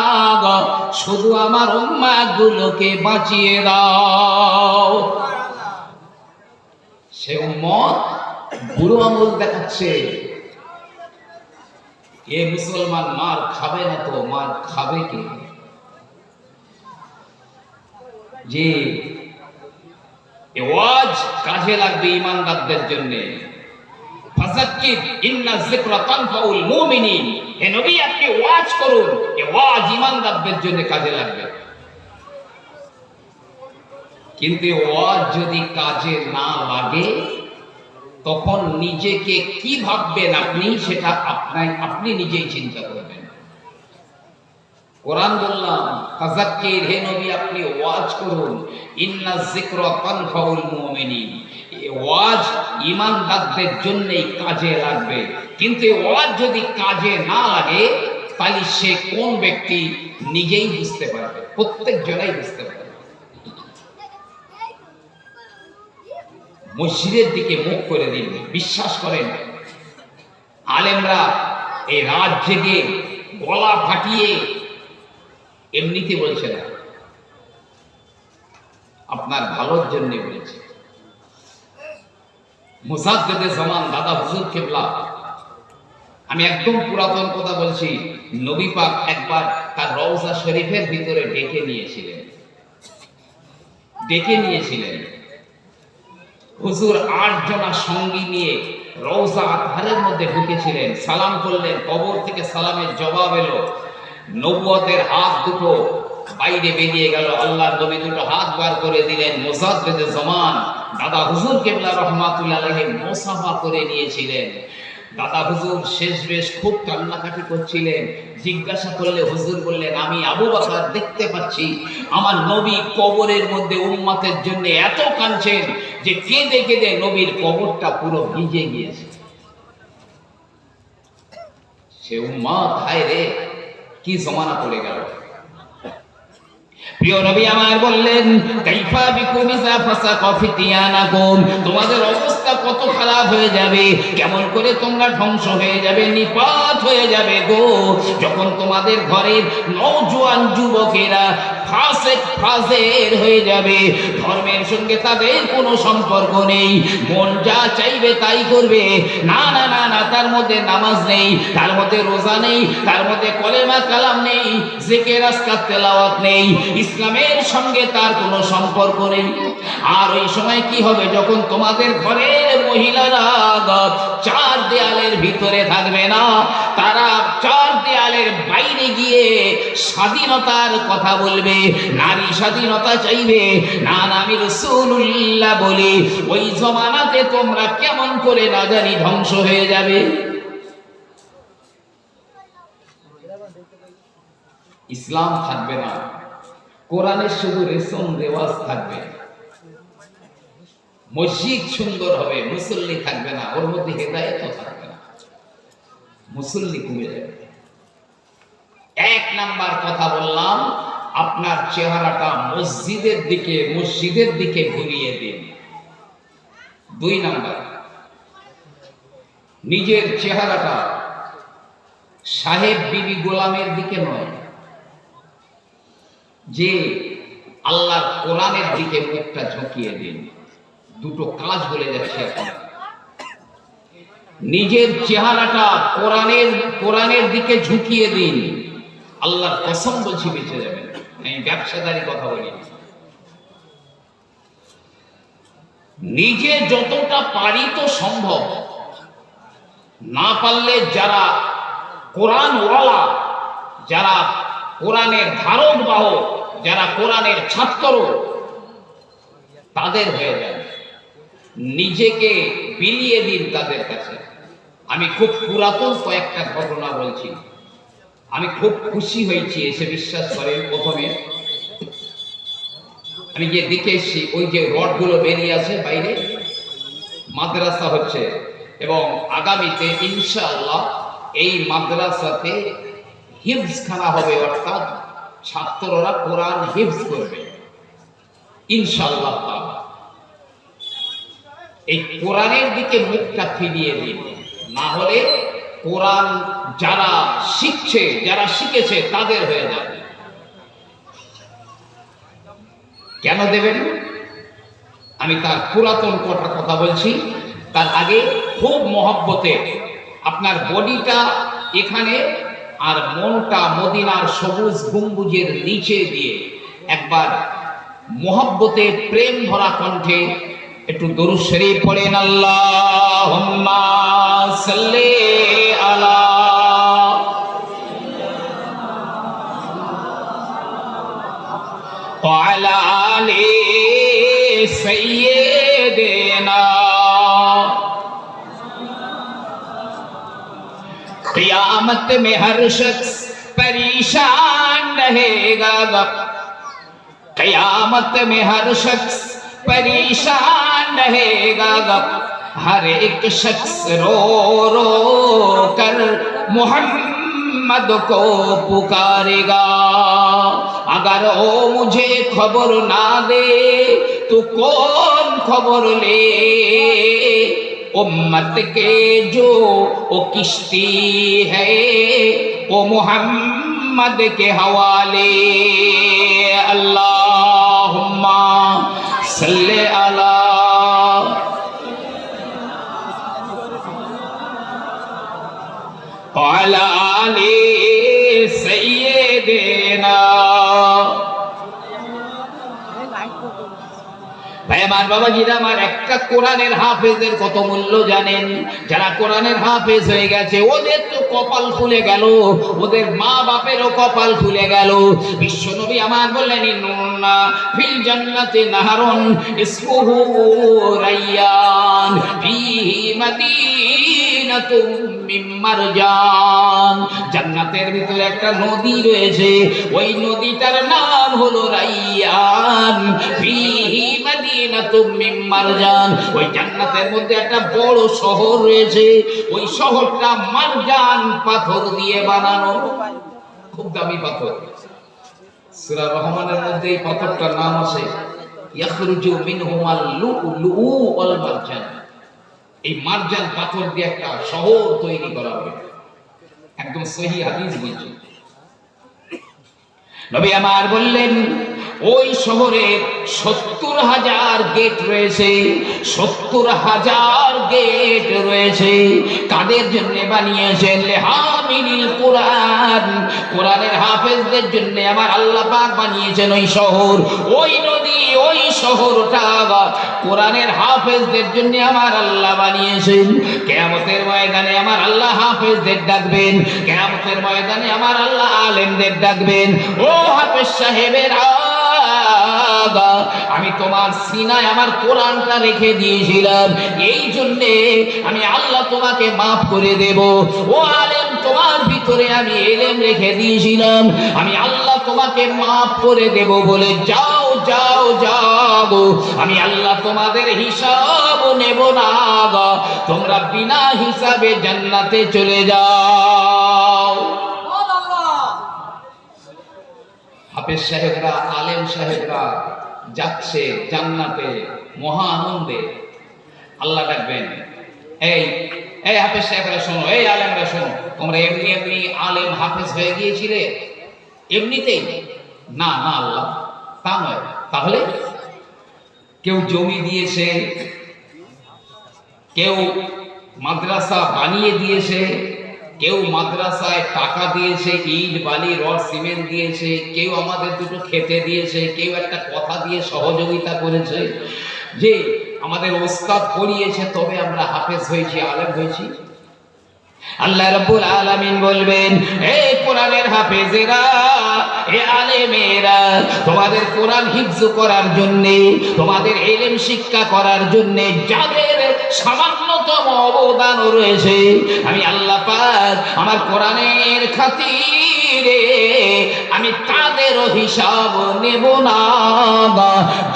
শুধু আমার উম্মাহগুলোকে বাঁচিয়ে দাও। সে উম্মত বুড়ো আঙুল দেখাচ্ছে, এ মুসলমান মার খাবে না তো মার খাবে কে? যে ওয়াজ কাজে লাগবে ঈমানদারদের জন্য। ফাযাক্কির ইন্না যিকরা তানফাউল মুমিনিন, হে নবী আপনি ওয়াজ করুন, এই ওয়াজ ঈমানদারদের জন্য কাজে লাগবে। কিন্তু ওয়াজ যদি কাজে না লাগে, তখন নিজেকে কি ভাববেন আপনি, সেটা আপনি নিজেই চিন্তা করবেন। কোরআন বললাম ফাযাক্কির, হে নবী আপনি ওয়াজ করুন, ইন্না যিকরা তানফাউল মুমিনিন, এই ওয়াজ ঈমানদারদের জন্যই কাজে লাগবে। কিন্তু এই ওয়াজ যদি কাজে না লাগে, তাহলে সে কোন ব্যক্তি নিজেই বুঝতে পারবে, প্রত্যেক জনাই বুঝতে পারবে। মসজিদের দিকে মুখ করে দিন, বিশ্বাস করেন আলেমরা এই রাত জেগে গলা ফাটিয়ে এমনিতে বলছে না, আপনার ভালোর জন্য বলেছে। মুজাদ্দিদে জামান দাদা হুজুর কিবলা, আমি একদম পুরাতন কথা বলছি, নবী পাক একবার তার রওজা শরীফের ভিতরে ডেকে নিয়েছিলেন। হুজুর 8 জনা সঙ্গী নিয়ে রওজা আতহারের মধ্যে ঢুকেছিলেন, সালাম করলেন, কবর থেকে সালামের জবাব এলো, নবুয়তের হাত দুটো বাইরে বেরিয়ে গেল, আল্লাহর নবী দুটো হাত বার করে দিলেন, মুজাদ্দিদে জামান দাদা হুজুর কেবলা রহমাতুল্লাহ আলাইহি মুসাফা করে নিয়েছিলেন। দাদা হুজুর শেষ বেশ খুব কান্নাকাটি করছিলেন। জিজ্ঞাসা করলে হুজুর বললেন, আমি আবু বকর দেখতে পাচ্ছি আমার নবী কবরের মধ্যে উম্মতের জন্য এত কাঁদছেন যে কেঁদে কেঁদে নবীর কবরটা পুরো ভিজে গিয়েছে। সে উম্মত, হায় রে, কি জমানা পড়ে গেল। প্রিয় নবী আমার বললেন, কাইফা বিকুম ইযা ফাসাকা ফিতিয়ানাকুম, তোমাদের অবস্থা কত খারাপ হয়ে যাবে, কেমন করে তোমরা ধ্বংস হয়ে যাবে, নিপাত হয়ে যাবে গো, যখন তোমাদের ঘরের নওজোয়ান যুবকেরা ফাসিক ফাজের হয়ে যাবে, ধর্মের সঙ্গে তাদের কোনো সম্পর্ক নেই, মন যা চাইবে তাই করবে, না না না না, তার মধ্যে নামাজ নেই, তার মধ্যে রোজা নেই, তার মধ্যে কলেমা কালাম নেই, জিকির আজকার তেলাওয়াত নেই, ইসলামের সঙ্গে তার কোনো সম্পর্ক নেই। আর ওই সময় কি হবে, যখন তোমাদের ঘরের মহিলারা চার দেয়ালের ভিতরে থাকবে না, তারা চার দেয়ালের বাইরে গিয়ে স্বাধীনতার কথা বলবে, নারী স্বাধীনতা চাইবে, না না আমি রাসূলুল্লাহ বলি, ওই জমানাতে তোমরা কেমন করে না জানি ধ্বংস হয়ে যাবে। ইসলাম থাকবে না, কোরআনের শুধু রেশম রেওয়াজ থাকবে, মসজিদ সুন্দর হবে, মুসল্লি থাকবে না, ওর মধ্যে হেদায়েতও থাকবে না, মুসল্লি কমে যাবে। এক নাম্বার কথা বললাম, আপনার চেহারাটা মসজিদের দিকে ঘুরিয়ে দিন। দুই নাম্বার, নিজের চেহারাটা সাহেব বিবি গোলামের দিকে নয়, যে আল্লাহর কোরআনের দিকে মুখটা ঝুঁকিয়ে দিন। দুটো কাজ বলে যাচ্ছে এখন। নিজের চেহারাটা কোরআনের দিকে ঝুঁকিয়ে দিন, আল্লাহর কসম বলছি বেঁচে যাবেন। আমি ব্যবসাদারি কথা বলি, নিজে যতটা পারি তো সম্ভব, না পারলে যারা কোরআনওয়ালা, যারা কোরআনের ধারক বাহক, যারা কোরআনের ছাত্র, তাদের হয়ে যাবে, নিজেকে বিলিয়ে দিন তাদের কাছে। আমি খুব পুরাতন কয়েকটা ঘটনা বলছি, আমি খুব খুশি হয়েছি এসে, বিশ্বাস করেন। প্রথমে আমি যে দেখে এসেছি, ওই যে রডগুলো বেরিয়ে আছে বাইরে, মাদ্রাসা হচ্ছে, এবং আগামীতে ইনশাআল্লাহ এই মাদ্রাসাতে হিফজখানা হবে, অর্থাৎ ছাত্ররা কোরআন হিফজ করবে ইনশাআল্লাহ। এই কোরআনের দিকে মুখটা ফিরিয়ে দিন, না হলে কোরআন যারা শিখছে, যারা শিখেছে তাদের হয়ে যাবে। কেন দেবেন? আমি তার পুরাতন কথা বলছি। তার আগে খুব মহব্বতে আপনার বডিটা এখানে আর মনটা মদিনার সবুজ গম্বুজের নিচে দিয়ে একবার মহব্বতে প্রেম ভরা কণ্ঠে একটু দরুদ শরীফ পড়েন। আল্লাহুম্মা সাল্লি আলা ওয়া আলা আলি সাইয়্যিদিনা। क़यामत में हर शख्स परेशान रहेगा, क़यामत में हर शख्स परेशान रहेगा, हर एक शख्स रो रो कर मोहम्मद को पुकारेगा। अगर वो मुझे खबर ना दे तो कौन खबर ले, उम्मत के जो वो किश्ती है वो मोहम्मद के हवाले। अल्लाहुम्मा सल्ले अला वाला आले सय्यिदिना। ভাই আমার, বাবাজিরা আমার, একটা কোরআনের হাফেজের কত মূল্য জানেন? যারা কোরআনের হাফেজ হয়ে গেছে ওদের তো কপাল খুলে গেল, ওদের মা বাপেরও কপাল খুলে গেল। বিশ্বনবী আমার বললেন, ইন্না ফিল জান্নাতি নাহারুন ইসমুহু রায়্যান ফীহি মাদিনাতুম মিন মারজান। জান্নাতের ভিতরে একটা নদী রয়েছে, ওই নদীটার নাম হলো রায়্যান ফীহি মাদিনাতুম মিন মারজান। ওই জান্নাতের মধ্যে একটা বড় শহর রয়েছে, ওই শহরটা মারজান পাথর দিয়ে বানানো, খুব দামি পাথর। সূরা রহমানের মধ্যে এই পাথরটার নাম আছে ইয়াখরুজু মিনহুমাল লুলু ওয়াল মারজান। এই মারজান পাথর দিয়ে একটা শহর তৈরি করা হবে, একদম সহিহ হাদিস বলছে। নবী আমার বললেন, ওই শহরে ৭০,০০০ গেট রয়েছে, ৭০,০০০ গেট রয়েছে। কাদের জন্য বানিয়েছেন? লিহামিলিল কোরআন, কোরআনের হাফেজদের জন্য আমার আল্লাহ পাক বানিয়েছেন ওই শহর, ওই নদী, ওই শহরটা কোরআনের হাফেজদের জন্য আমার আল্লাহ বানিয়েছেন। কিয়ামতের ময়দানে আমার আল্লাহ হাফেজদের ডাকবেন, কিয়ামতের ময়দানে আমার আল্লাহ আলেমদের ডাকবেন। ও হাফেজ সাহেবেরা, আমি তোমার সিনায় আমার কোরআনটা রেখে দিয়েছিলাম, এই জন্যে আমি আল্লাহ তোমাকে মাফ করে দেব। ও আলেম, তোমার ভিতরে আমি এলেম রেখে দিয়েছিলাম, আমি আল্লাহ তোমাকে মাফ করে দেব বলে যাও যাও যাও, আমি আল্লাহ তোমাদের হিসাব নেব না, তোমরা বিনা হিসাবে জান্নাতে চলে যাও। হাফেজ সাহেবরা, আলেম সাহেবরা যাচ্ছে জান্নাতে মহা আনন্দে। আল্লাহ ডাকবেন, এই এই হাফেজ সাহেবরা শোনো, এই আলেমরা শোনো, তোমরা এমনি এমনি আলেম হাফেজ হয়ে গিয়েছিলে এমনিতেই? না না আল্লাহ, তা নয়। তাহলে কেউ জমি দিয়েছে, কেউ মাদ্রাসা বানিয়ে দিয়েছে, কেউ মাদ্রাসায় টাকা দিয়েছে, ইট বালি রড সিমেন্ট দিয়েছে, কেউ আমাদের দুটো খেতে দিয়েছে, কেউ একটা কথা দিয়ে সহযোগিতা করেছে, যে আমাদের ওস্তাদ পড়িয়েছে তবে আমরা হাফেজ হয়েছি, আলেম হয়েছি। আল্লাহ রাব্বুল আলামিন বলবেন, এই কোরআনের হাফেজেরা, এ আলেমেরা, তোমাদের কোরআন হিফজ করার জন্য, তোমাদের ইলম শিক্ষা করার জন্য যাদের সামান্যতম অবদান রয়েছে, আমি আল্লাহ পাক আমার কোরআনের খাতিরে আমি তাদেরও হিসাব নেব না।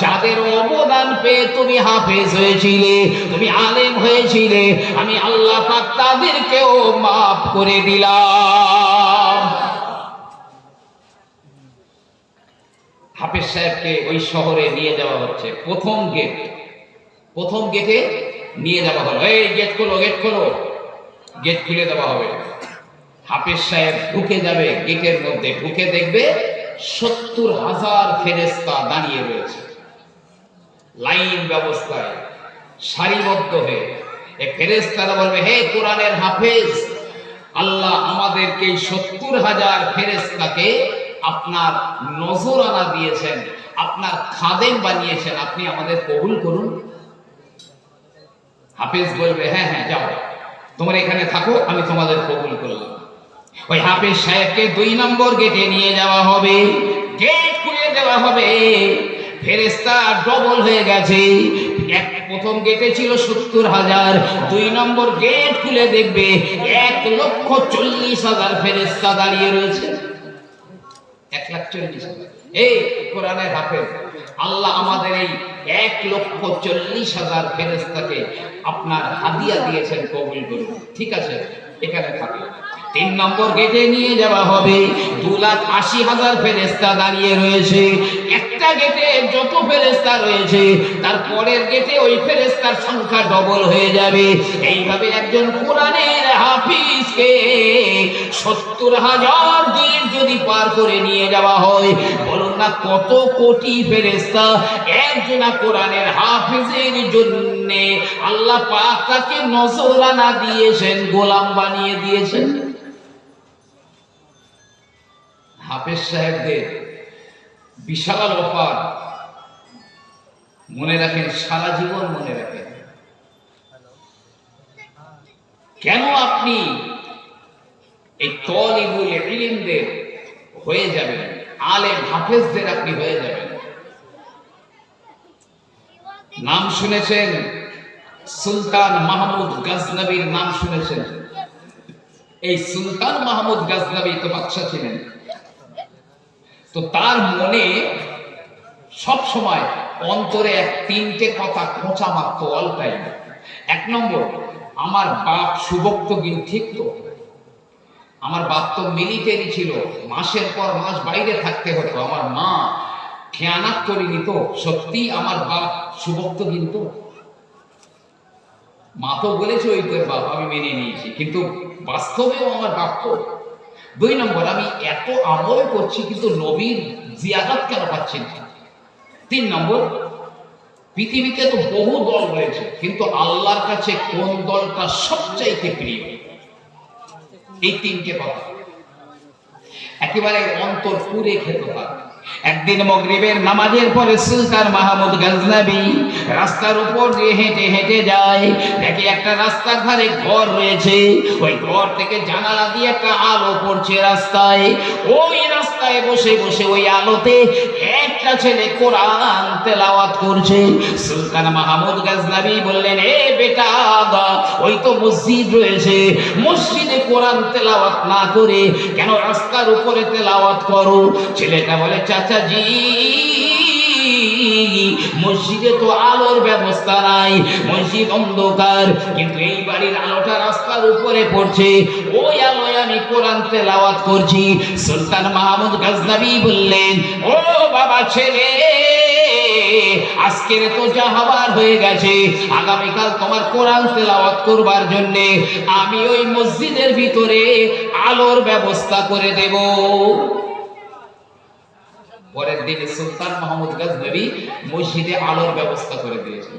যাদের অবদান পেয়ে তুমি হাফেজ হয়েছিলে, তুমি আলেম হয়েছিলে, আমি আল্লাহ পাক তাদেরকেও মাফ করে দিলাম। হাফেজ সাহেবকে ওই শহরে নিয়ে যাওয়া হচ্ছে, প্রথম গেটে নিয়ে যাওয়া হলো। এই গেট খোলো, গেট খোলো, গেট খুলে দেওয়া হবে। হাফেজ সাহেব ঢুকে যাবে, গেটের মধ্যে ঢুকে দেখবে ৭০,০০০ ফেরেশতা দাঁড়িয়ে রয়েছে লাইন ব্যবস্থায়, সারিবদ্ধ হয়ে। এই ফেরেশতারা বলবে, হে কোরআনের হাফেজ, আল্লাহ আমাদেরকে ৭০,০০০ ফেরেশতাকে আপনার নজরানা দিয়েছেন, আপনার খাদেম বানিয়েছেন, আপনি আমাদের কবুল করুন। হাফেজ বলবে, হ্যাঁ হ্যাঁ যাও, তোমরা এখানে থাকো, আমি তোমাদের কবুল করলাম। ওই হাফেজ সাহেবকে ২ নম্বর গেটে নিয়ে যাওয়া হবে, গেট খুলে দেওয়া হবে। ফেরেশতা ডবল হয়ে গেছে, প্রথম গেটে ছিল ৭০,০০০, ২ নম্বর গেট খুলে দেখবে ১,৪০,০০০ ফেরেশতা দাঁড়িয়ে রয়েছে। ১,৪০,০০০। এই কোরআনের হাফেজ, আল্লাহ আমাদের এই ১,৪০,০০০ ফেরেশতাকে আপনার হাদিয়া দিয়েছেন, কবুল করুন। ঠিক আছে, এখানে থাকে। ৩ নম্বর গেটে নিয়ে যাওয়া হবে, ২,৮০,০০০ ফেরেশতা দাঁড়িয়ে রয়েছে। একটা গেটে যত ফেরেশতা রয়েছে, তার পরের গেটে ওই ফেরেশতার সংখ্যা ডবল হয়ে যাবে। এইভাবে একজন কোরআনের হাফিজকে ৭০,০০০ গেট যদি পার করে নিয়ে যাওয়া হয়, বলুন না কত কোটি ফেরেশতা একজন কোরআনের হাফিজের জন্য আল্লাহ পাক তাকে নজরানা দিয়েছেন, গোলাম বানিয়ে দিয়েছেন। হাফেজ সাহেবদের বিশাল অফার, মনে রাখেন, সারা জীবন মনে রাখেন। কেন আপনি এই তলিবুল ইলমদের হয়ে যাবেন, আলেম হাফেজদের আপনি হয়ে যাবেন? নাম শুনেছেন সুলতান মাহমুদ গজনবীর নাম শুনেছেন? এই সুলতান মাহমুদ গজনবী তো বাদশা ছিলেন। তো তার মনে সব সময় অন্তরে তিনটে কথা খোঁচা মারতো অল টাইম। এক নম্বর, আমার বাপ সুবক্তগিন ঠিক তো? আমার বাপ তো মিলিটারি ছিল, মাসের পর মাস বাইরে থাকতে হতো, আমার মা খেয়ানাত করিনি তো? সত্যি আমার বাপ সুবক্তগিন তো? মা তো বলেছে ওই তোর বাপ, আমি মেনে নিয়েছি, কিন্তু বাস্তবেও আমার বাপ তো। দুই নম্বর, আমি এত আমল করছি কিন্তু নবীর জিয়ারত কেন পাচ্ছি না? তিন নম্বর, পৃথিবীতে তো বহু দল রয়েছে, কিন্তু আল্লাহর কাছে কোন দলটা সবচাইতে প্রিয়? এই তিনটে কথা একেবারে অন্তর পুরে খেত তার। একদিন মাগরিবের নামাজের পরে সুলতান মাহমুদ গজনবী রাস্তার উপর দিয়ে হেঁটে হেঁটে যায়, দেখে একটা রাস্তার ধারে ঘর রয়েছে, ওই ঘর থেকে জানালা দিয়ে একটা আলো পড়ছে রাস্তায়। ওই রাস্তায় বসে বসে ওই আলোতে একটা ছেলে কোরআন তেলাওয়াত করছে। সুলতান মাহমুদ গজনবী বললেন, এ বেটা, ওই তো মসজিদ রয়েছে, মসজিদে কোরআন তেলাওয়াত না করে কেন রাস্তার উপরে তেলাওয়াত করো? ছেলেটা বলে, চাচাজি, মসজিদে তো আলোর ব্যবস্থা নাই, মসজিদ অন্ধকার, কিন্তু এই বাড়ির আলোটা রাস্তার উপরে পড়ছে, ওই আলোয় আমি কোরআন তেলাওয়াত করছি। সুলতান মাহমুদ গজনবী বললেন, ও বাবা ছেলে, আজকের তো যা হবার হয়ে গেছে, আগামীকাল তোমার কোরআন তেলাওয়াত করবার জন্য আমি ওই মসজিদের ভিতরে আলোর ব্যবস্থা করে দেব। পরের দিনে সুলতান মাহমুদ গজনবী মসজিদে আলোর ব্যবস্থা করে দিয়েছেন।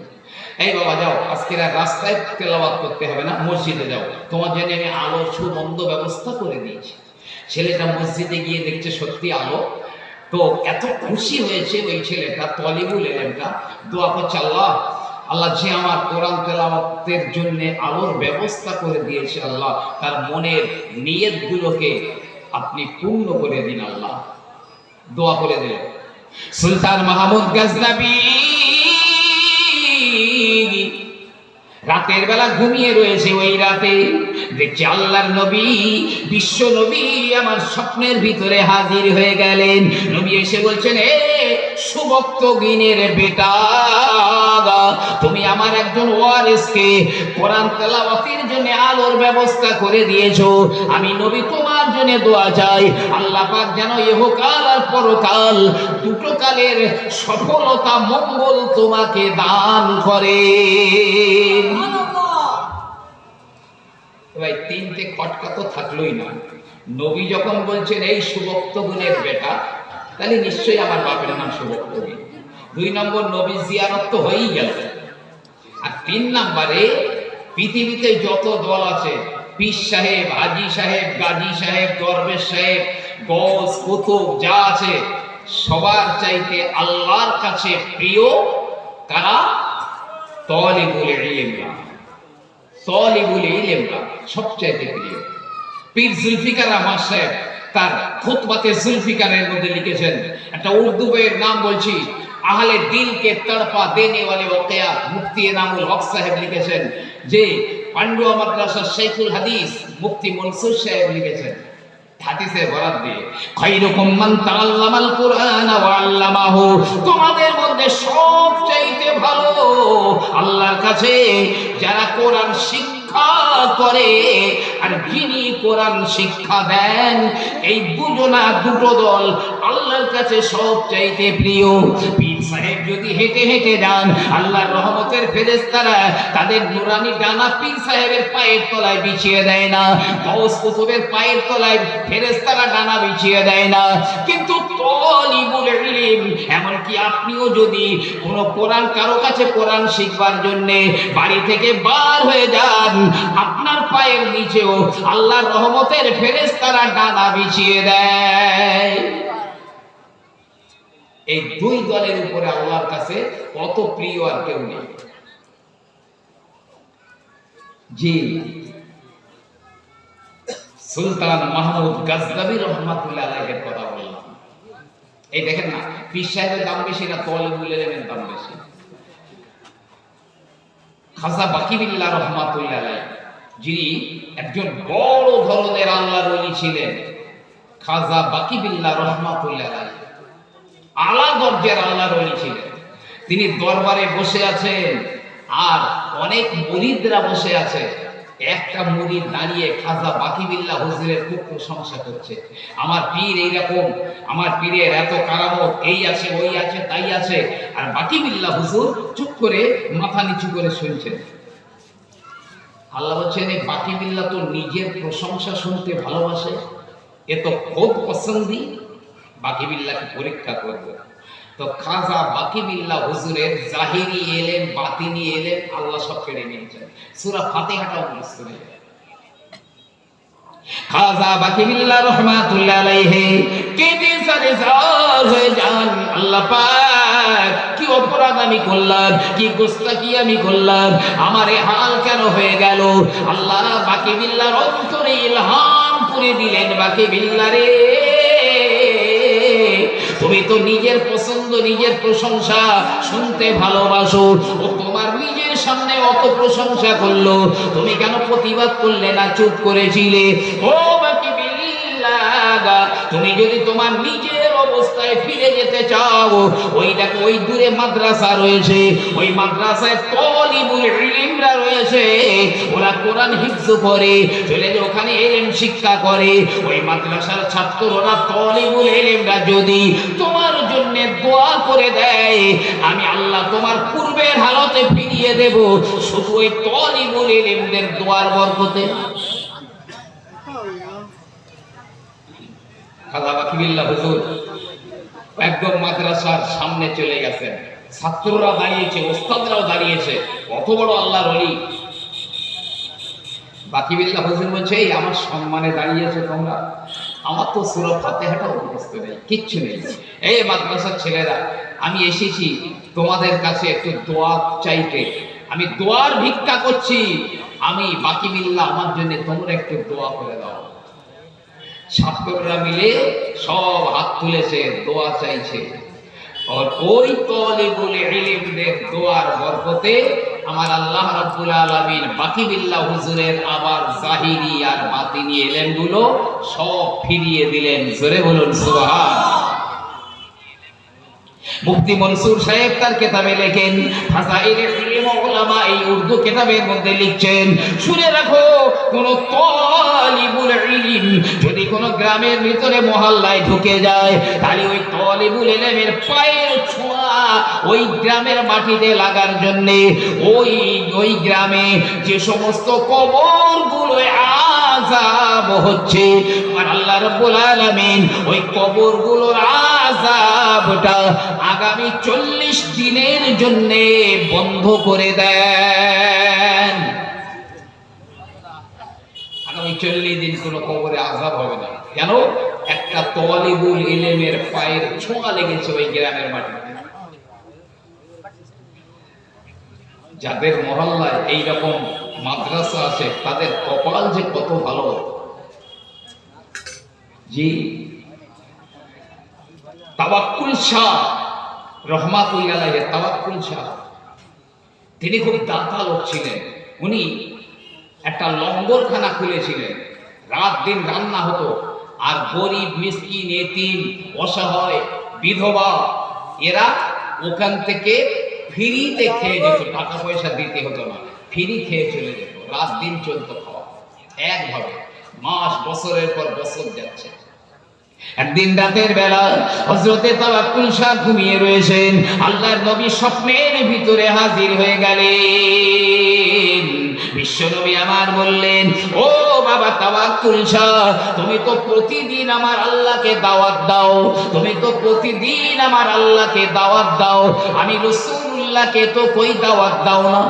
এই বাবা যাও, আজকে আর রাস্তায় তেলাওয়াত করতে হবে না, মসজিদে যাও, তোমার জন্য আমি আলোর সুবন্ধ ব্যবস্থা করে দিয়েছি। ছেলেটা মসজিদে গিয়ে দেখছে সত্যি আলো। তো এত খুশি হয়েছে ওই ছেলেটা, তলিবুল ইলমটা, দোয়া করছে, আল্লাহ, আল্লাহ যে আমার কোরআন তেলাওয়াতের জন্য আলোর ব্যবস্থা করে দিয়েছে, আল্লাহ তার মনের নিয়তগুলোকে আপনি পূর্ণ করে দিন, আল্লাহ। দোয়া করে দিল। সুলতান মাহমুদ গজনবী রাতের বেলা ঘুমিয়ে রয়েছে, ওই রাতে দেখছি আল্লাহর নবী, বিশ্ব নবী আমার স্বপ্নের ভিতরে হাজির হয়ে গেলেন। নবী এসে বলছেন, এ সুবক্তগিনের বেটা, তুমি আমার একজন ওয়ারিসকে কোরআন তেলাওয়াতের জন্য আলোর ব্যবস্থা করে দিয়েছো, আমি নবী তোমার জন্য দোয়া চাই, আল্লাহ পাক যেন ইহকাল আর পরকাল দুটো কালের সফলতা মঙ্গল তোমাকে দান করে। ভাই, তিনটে খটকা তো থাকলোই না। নবী যখন বলছেন এই সুবক্তগিনের বেটা, তাহলে নিশ্চয়ই আমার বাপের নাম সুবক্তগিন। দুই নম্বর, নবী জিয়ারত তো হয়েই গেল। আর তিন নম্বরে, পৃথিবীতে যত দল আছে, পীর সাহেব, হাজি সাহেব, গাজী সাহেব, দরবেশ সাহেব, গৌস, কুতুব যা আছে, সবার চাইতে আল্লাহর কাছে প্রিয় কারা? তলিবুল ইলমরা। তলিবুল ইলমরা সবচাইতে প্রিয়। পীর জুলফিকার আহমদ সাহেব তার খুতবাতে জুলফিকারের মধ্যে লিখেছেন, একটা উর্দু বইয়ের নাম বলছি, আহলে দিলকে তড়পা দেনে ওয়ালে ওয়াকিয়া, মুফতি এনামুল হক সাহেব লিখেছেন, যে পান্ডুয়া মাদ্রাসার শাইখুল হাদিস মুফতি মনসুর সাহেব লিখেছেন হাদিসের বরাত দিয়ে, খায়রুকুম মান তাআল্লামাল কুরআন ওয়া আল্লামাহু, তোমাদের মধ্যে সবচাইতে ভালো আল্লাহর কাছে যারা কোরআন শিক্ষা করে আর যিনি কোরআন শিক্ষা দেন, এই দুটো দল আল্লাহর কাছে সবচাইতে প্রিয়। পীর সাহেব যদি হেঁটে হেঁটে যান, আল্লাহর রহমতের ফেরেশতারা তাদের নুরানি ডানা পীর সাহেবের পায়ের তলায় বিছিয়ে দেয় না, গৌস কুতুবের পায়ের তলায় ফেরেশতারা ডানা বিছিয়ে দেয় না। কিন্তু তলিবুল ইলম, এমনকি আপনিও যদি কোনো কোরআন কারো কাছে কোরআন শিখবার জন্য বাড়ি থেকে বার হয়ে যান, আপনার পায়ের নিচেও আল্লাহর রহমতের ফেরেশতারা ডানা বিছিয়ে দেয়। এই দুই দলের উপরে আল্লাহর কাছে কত প্রিয় আর কেউ নেই। জি, সুলতান মাহমুদ গজনবী রহমাতুল্লাহ আলাইহির কথা বললাম। এই দেখেন না, পীর সাহেবের দাম বেশি না তওয়ালিবুল ইলমের দাম বেশি? খাজা বাকিবিল্লাহ রহমাতুল্লাহ আলাইহি, যিনি একজন বড় ধরনের আল্লাহর ওলি ছিলেন, খাজা বাকিবিল্লাহ রহমাতুল্লাহ আলাইহি আলা দরজার আল্লাহর ওলি ছিলেন। তিনি দরবারে বসে আছেন আর অনেক মুরিদরা বসে আছে। একটা মুরিদ দাঁড়িয়ে খাজা বাকিবিল্লাহ হুজুরের খুব প্রশংসা করছে, আমার পীর এইরকম, আমার পীরের এত কারামত, এই আছে ওই আছে তাই আছে। আর বাকিবিল্লাহ হুজুর চুপ করে মাথা নিচু করে শুনছেন। আল্লাহ বলছেন, এই বাকিবিল্লাহ তো নিজের প্রশংসা শুনতে ভালোবাসে, এ তো খুব পছন্দি, বাকিবিল্লাহকে পরীক্ষা করব। তো খাজা বাকিবিল্লাহ হুজুরের জাহিরি এলেম, বাতিনি এলেম আল্লাহ সব কেড়ে নিয়েছেন। সূরা ফাতিহাটাও মুখস্থ নেই। খাজা বাকিবিল্লাহ রহমাতুল্লাহ আলাইহি কেঁদে সারেসার হয়ে যান, আল্লাহ পাক কি অপরাধ আমি করলাম, কি গোস্তাকি আমি করলাম, আমার এই হাল কেন হয়ে গেল। আল্লাহ বাকিবিল্লাহর অন্তরে ইলহাম করে দিলেন, বাকিবিল্লাহ রে, তুমি তো নিজের পছন্দ, নিজের প্রশংসা শুনতে ভালোবাসো, ও তোমার নিজের সামনে অত প্রশংসা করলো, তুমি কেন প্রতিবাদ করলে না, চুপ করেছিলে? ও বাকিবিল্লাহ, তুমি যদি তোমার নিজের অবস্থায় ফিরে যেতে চাও, ওই দেখো ওই দূরে মাদ্রাসা রয়েছে, ওই মাদ্রাসায় তালিবুল ইলমরা রয়েছে, ওরা কোরআন হিফজ করে, চলে যে ওখানে ইলম শিক্ষা করে। ওই মাদ্রাসার ছাত্ররা তালিবুল ইলমরা যদি তোমার জন্য দোয়া করে দেয়, আমি আল্লাহ তোমার পূর্বের হালতে ফিরিয়ে দেব, শুধু ওই তালিবুল ইলমদের দোয়ার বরকতে। খাজা বাকিবিল্লাহ হুজুর একদম মাদ্রাসার সামনে চলে গেছেন, ছাত্ররা দাঁড়িয়েছে, ওস্তাদরাও দাঁড়িয়েছে, কত বড় আল্লাহর ওলি। বাকিবিল্লাহ হুজুর বলছে, এই আমার সম্মানে দাঁড়িয়েছে তোমরা, আমার তো সূরা ফাতিহাটাও মুখস্থ নেই, কিচ্ছু নেই। এই মাদ্রাসার ছেলেরা, আমি এসেছি তোমাদের কাছে একটু দোয়া চাইতে, আমি দোয়ার ভিক্ষা করছি, আমি বাকিবিল্লাহ, আমার জন্য তোমরা একটু দোয়া করে দাও। ছাত্ররা মিলে সব হাত তুলেছে, দোয়া চাইছে। আর ওই তালিবুল ইলমদের দোয়ার বরকতে আমার আল্লাহ রাব্বুল আলামিন বাকিবিল্লাহ হুজুরের আবার জাহিরি আর বাতিনি ইলমগুলো সব ফিরিয়ে দিলেন। জোরে বলুন সুবহান। মুফতি মনসুর সাহেব তার কিতাবে লেখেন, ফাযাইলে ইলম উলামা, এই উর্দু কিতাবের মধ্যে লিখছেন, শুনে রাখো, কোন তালিবুল ইলম যদি কোন গ্রামের ভিতরে মহল্লায় ঢুকে যায়, তাহলে ওই তালিবুল ইলমের পায়ের ছোঁয়া ওই গ্রামের মাটিতে লাগার জন্য ওই গ্রামে যে সমস্ত কবরগুলো আযাব হচ্ছে, আর আল্লাহ রাব্বুল আলামিন ওই কবরগুলোর আযাবটা আগামী 40 দিনের জন্য বন্ধ করে দেন। আগামী 40 দিন কোনো কবরে আযাব হবে না। কেন? একটা তালিবুল ইলমের পায়ের ছোঁয়া লেগেছে ওই গ্রামের মাটিতে। যাদের মহল্লায় এইরকম মাদ্রাসা আছে, তাদের কপাল যে কত ভালো। জি, তাওয়াক্কুল শাহ রহমাতুল্লাহ আলাইহি, তাওয়াক্কুল শাহ, তিনি খুব দাতা লোক ছিলেন। উনি একটা লঙ্গরখানা খুলেছিলেন, রাত দিন রান্না হতো, আর গরিব, মিসকিন, এতিম, অসহায়, বিধবা এরা ওখান থেকে ফ্রিতে খেয়ে যেত, টাকা পয়সা দিতে হতো না, ফ্রি খেয়ে চলে যেত, রাত দিন চলতো খাওয়া একভাবে, মাস বছরের পর বছর যাচ্ছে। একদিন রাতের বেলা হযরতে তাওয়াক্কুল শাহ ঘুমিয়ে রয়েছেন, আল্লাহর নবী স্বপ্নের ভিতরে হাজির হয়ে গেলেন। বিশ্বনবী আমার বললেন, ও বাবা তাওয়াক্কুল শাহ, তুমি তো প্রতিদিন আমার আল্লাহকে দাওয়াত দাও, তুমি তো প্রতিদিন আমার আল্লাহকে দাওয়াত দাও, আমি রাসূলুল্লাহকে তো কই দাওয়াত দাও না।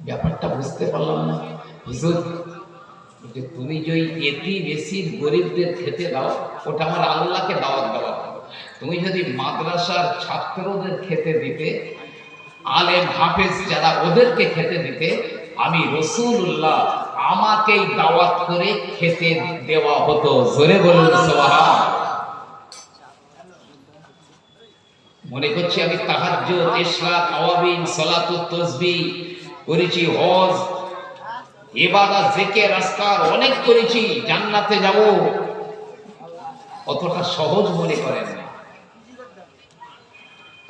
ব্যাপারটা বুঝতে পারলাম না হুজুর। যে তুমি যে এটি বেশি গরিবদের খেতে দাও, ওটা আমার আল্লাহকে দাওয়াত দেওয়া। তুমি যদি মাদ্রাসার ছাত্রদের খেতে দিতে, আলেম হাফেজ যারা ওদেরকে খেতে দিতে, আমি রাসূলুল্লাহ আমাকেই দাওয়াত করে খেতে দেওয়া হতো। জোরে বলুন সুবহান। মনে করছি আমি তাহাজ্জুদ, ইশরাক, আওয়াবিন, সালাতুত তাসবিহ করেছি, হজ, ইবাদত, জিকির, আজকার অনেক করেছি, জান্নাতে যাব, অতটা সহজ মনে করেন না।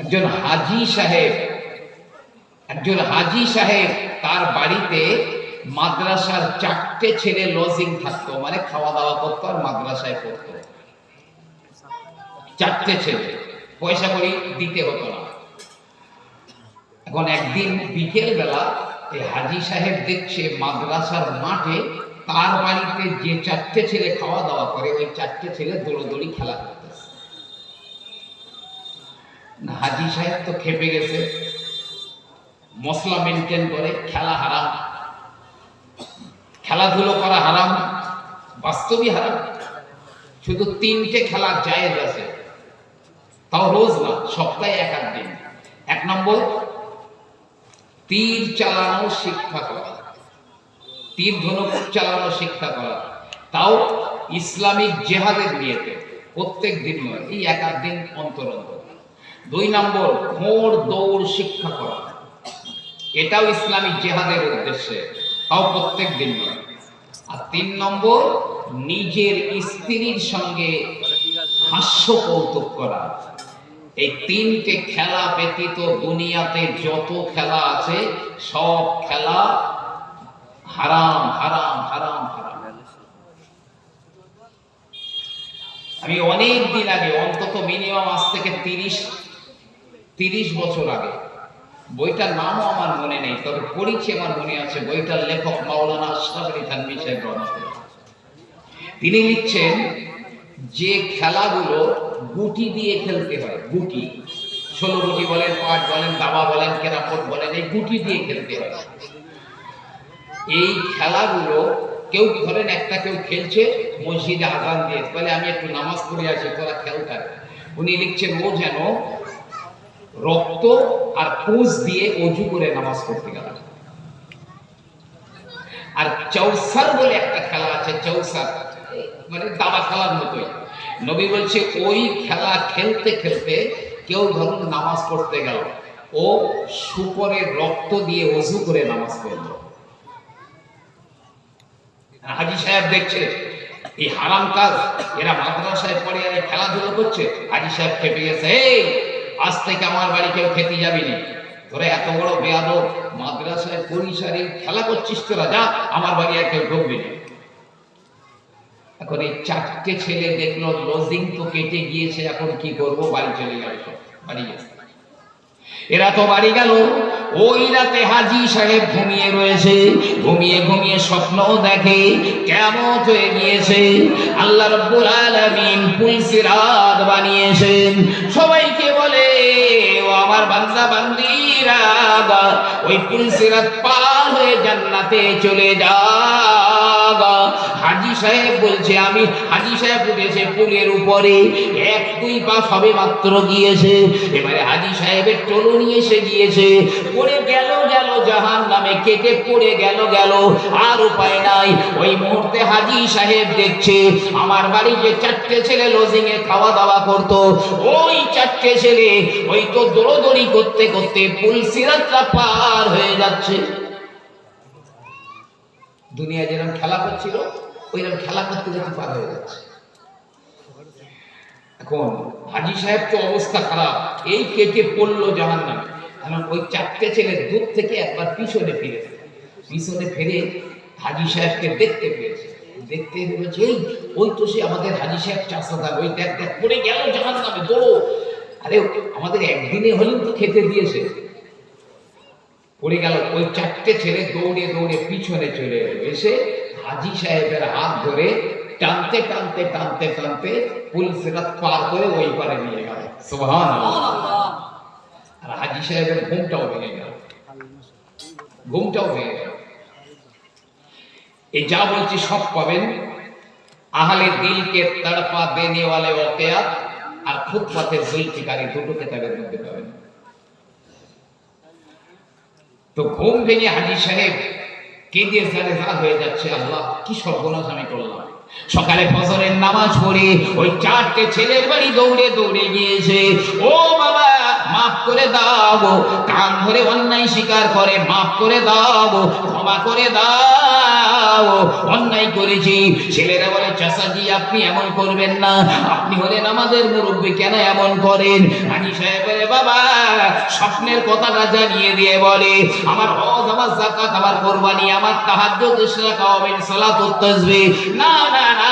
একজন হাজী সাহেব তার বাড়িতে মাদ্রাসার 4টে ছেলে লজিং থাকতো, মানে খাওয়া দাওয়া করতো আর মাদ্রাসায় পড়তো। 4টে ছেলে, পয়সা করি দিতে হতো না। এখন একদিন বিকেল বেলা এই হাজী সাহেব দেখছে মাদ্রাসার মাঠে তার বাড়িতে যে 4টে ছেলে খাওয়া দাওয়া করে, ওই 4টে ছেলে দৌড়দৌড়ি খেলা করতেছে। হাজী সাহেব তো খেপে গেছে, মশলা মেনটেন করে, খেলা হারাম, খেলাধুলো করা হারাম, বাস্তবই হারাম। শুধু 3টে খেলা জায়েজ আছে, তাও রোজ না, সপ্তাহে 1 দিন। 1 নম্বর, তীর চালানো শিক্ষা করা, তীর ধনুক চালানো শিক্ষা করা, তাও ইসলামিক জেহাদের নিয়েতে, প্রত্যেক দিন নয়, এই 1 দিন অন্তর অন্তর। 2 নম্বর, ঘোড় দৌড় শিক্ষা করা, এটাও ইসলামিক জেহাদের উদ্দেশ্যে, তাও প্রত্যেক দিন নয়। আর 3 নম্বর, নিজের স্ত্রীর সঙ্গে হাস্য কৌতুক করা। এই 3টে খেলা ব্যতীত দুনিয়াতে যত খেলা আছে সব খেলা হারাম হারাম হারাম হারাম। আমি অনেক দিন আগে, অন্তত মিনিমাম আজ থেকে 30 বছর আগে, বইটার নামও আমার মনে নেই, তবে পড়েছি, আমার মনে আছে। বইটার লেখক মাওলানা আশরাফ আলী থানভী সাহেব রহমাতুল্লাহ। তিনি লিখছেন যে খেলাগুলো গুটি দিয়ে খেলতে হয়, গুটি, 16 গুটি বলেন, 5 বলেন, দাবা বলেন, ক্যারামবোর্ড বলেন, এই গুটি দিয়ে খেলতে হয়। এই খেলাগুলো কেউ ধরেন কেউ খেলছে, মসজিদে আযান দিয়ে বলে আমি একটু নামাজ পড়ে আসি, তোরা খেলতে। উনি লিখছেন ও যেন রক্ত আর পুঁজ দিয়ে অজু করে নামাজ পড়তে গেল। আর চৌসার বলে একটা খেলা আছে, চৌসার মানে দাবা খেলার মতোই। নবী বলছে ওই খেলা খেলতে খেলতে কেউ ধরুন নামাজ পড়তে গেল, ও শুকরের রক্ত দিয়ে অজু করে নামাজ পড়ল। হাজী সাহেব দেখছে এই হারাম কাজ, এরা মাদ্রাসায় পড়ে আর খেলাধুলো করছে। হাজী সাহেব খেপে গেছে, এই আজ থেকে আমার বাড়ি কেউ খেতে যাবি না, তোরা এত বড় বেয়াদব, মাদ্রাসায় পরিসরে খেলা করছিস, তোরা যা, আমার বাড়ি আর কেউ ঢুকবি না। এখন এই 4টে ছেলে দেখলো লজিং তো কেটে গিয়েছে, এখন কি করব, বাড়ি চলে গেল, বাড়ি গেছে। এরা তো বাড়ি গেল, ওই রাতে হাজী সাহেব ঘুমিয়ে রয়েছে, ঘুমিয়ে ঘুমিয়ে স্বপ্ন দেখে কিয়ামত হয়ে গিয়েছে, আল্লাহ রাব্বুল আলামিন পুলসিরাত বানিয়েছেন। সবাইকে বলে ও আমার বান্দা বান্দীরা, ওই পুলসিরাত পার হয়ে জান্নাতে চলে যা। হাজী সাহেব বলছে, আমি হাজী সাহেব উঠেছে পুলের উপরে, 1-2 পা সবে মাত্র গিয়েছে, এবারে হাজী সাহেবের টলুনি এসে গিয়েছে, পড়ে গেল জাহান্নামে, কেটে পড়ে গেল, আর উপায় নাই। ওই মুহূর্তে হাজী সাহেব দেখছে আমার বাড়ি যে 4টে ছেলে লজিং এ খাওয়া দাওয়া করতো, ওই 4টে ছেলে ওই তো দৌড়দৌড়ি করতে করতে পুলসিরাতটা পার হয়ে যাচ্ছে। দুনিয়া যেরকম খেলা করছিল, ওইরকম খেলা করতে যেতে পার হয়ে যাচ্ছে। এখন হাজী সাহেব তো অবস্থা খারাপ, এই কেটে পড়লো জাহান্নামে। কারণ ওই 4টে ছেলে দূর থেকে একবার পিছনে ফিরে হাজী সাহেবকে দেখতে পেয়েছে, দেখতে পেয়েছে এই ওই তো সে আমাদের হাজী সাহেব চাষাদা, ওই দেখ পড়ে গেল জাহান্নামে, দৌড়ো। আরে আমাদের একদিনে হলেও তো খেতে দিয়েছে, পড়ে গেল। ওই 4টে ছেলে দৌড়ে দৌড়ে পিছনে চলে এলো, এসে হাজী সাহেবের হাত ধরে টানতে টানতে টানতে টানতে পুলসিরাত পার করে ওই পারে নিয়ে গেল। সুবহানাল্লাহ। আর হাজী সাহেবের ঘুমটাও ভেঙে গেল। এই যা বলছি সব পাবেন আহলে দিলকে তড়পা দেনে ওয়ালে ওয়াকিয়াত আর খুতবাতে জুলফিকারি দুটো কিতাবের মধ্যে পাবেন। তো ঘুম ভেঙে হাজী সাহেব কেঁদে জারেজা হয়ে যাচ্ছে, আল্লাহ কি সর্বনাশ আমি করলাম। সকালে ফজরের নামাজ পড়ে ওই চারটে ছেলের বাড়ি দৌড়ে দৌড়ে গিয়েছে, ও বাবা মাফ করে দাও, কান ধরে অন্যায় স্বীকার করে মাফ করে দাও, ক্ষমা করে দাও, অন্যায় করেছি। ছেলেরা বলে চাচাজি আপনি এমন করবেন না, আপনি হলেন আমাদের মুরব্বী, কেন এমন করেন? হাজী সাহেব বলে বাবা স্বপ্নের কথাটা জানিয়ে দিয়ে বলে আমার হজ, আমার যাকাত, আমার কুরবানি, আমার তাহাজ্জুদ, ইশরাক, আওয়ামিন, সালাতুত তাসবিহ, না না না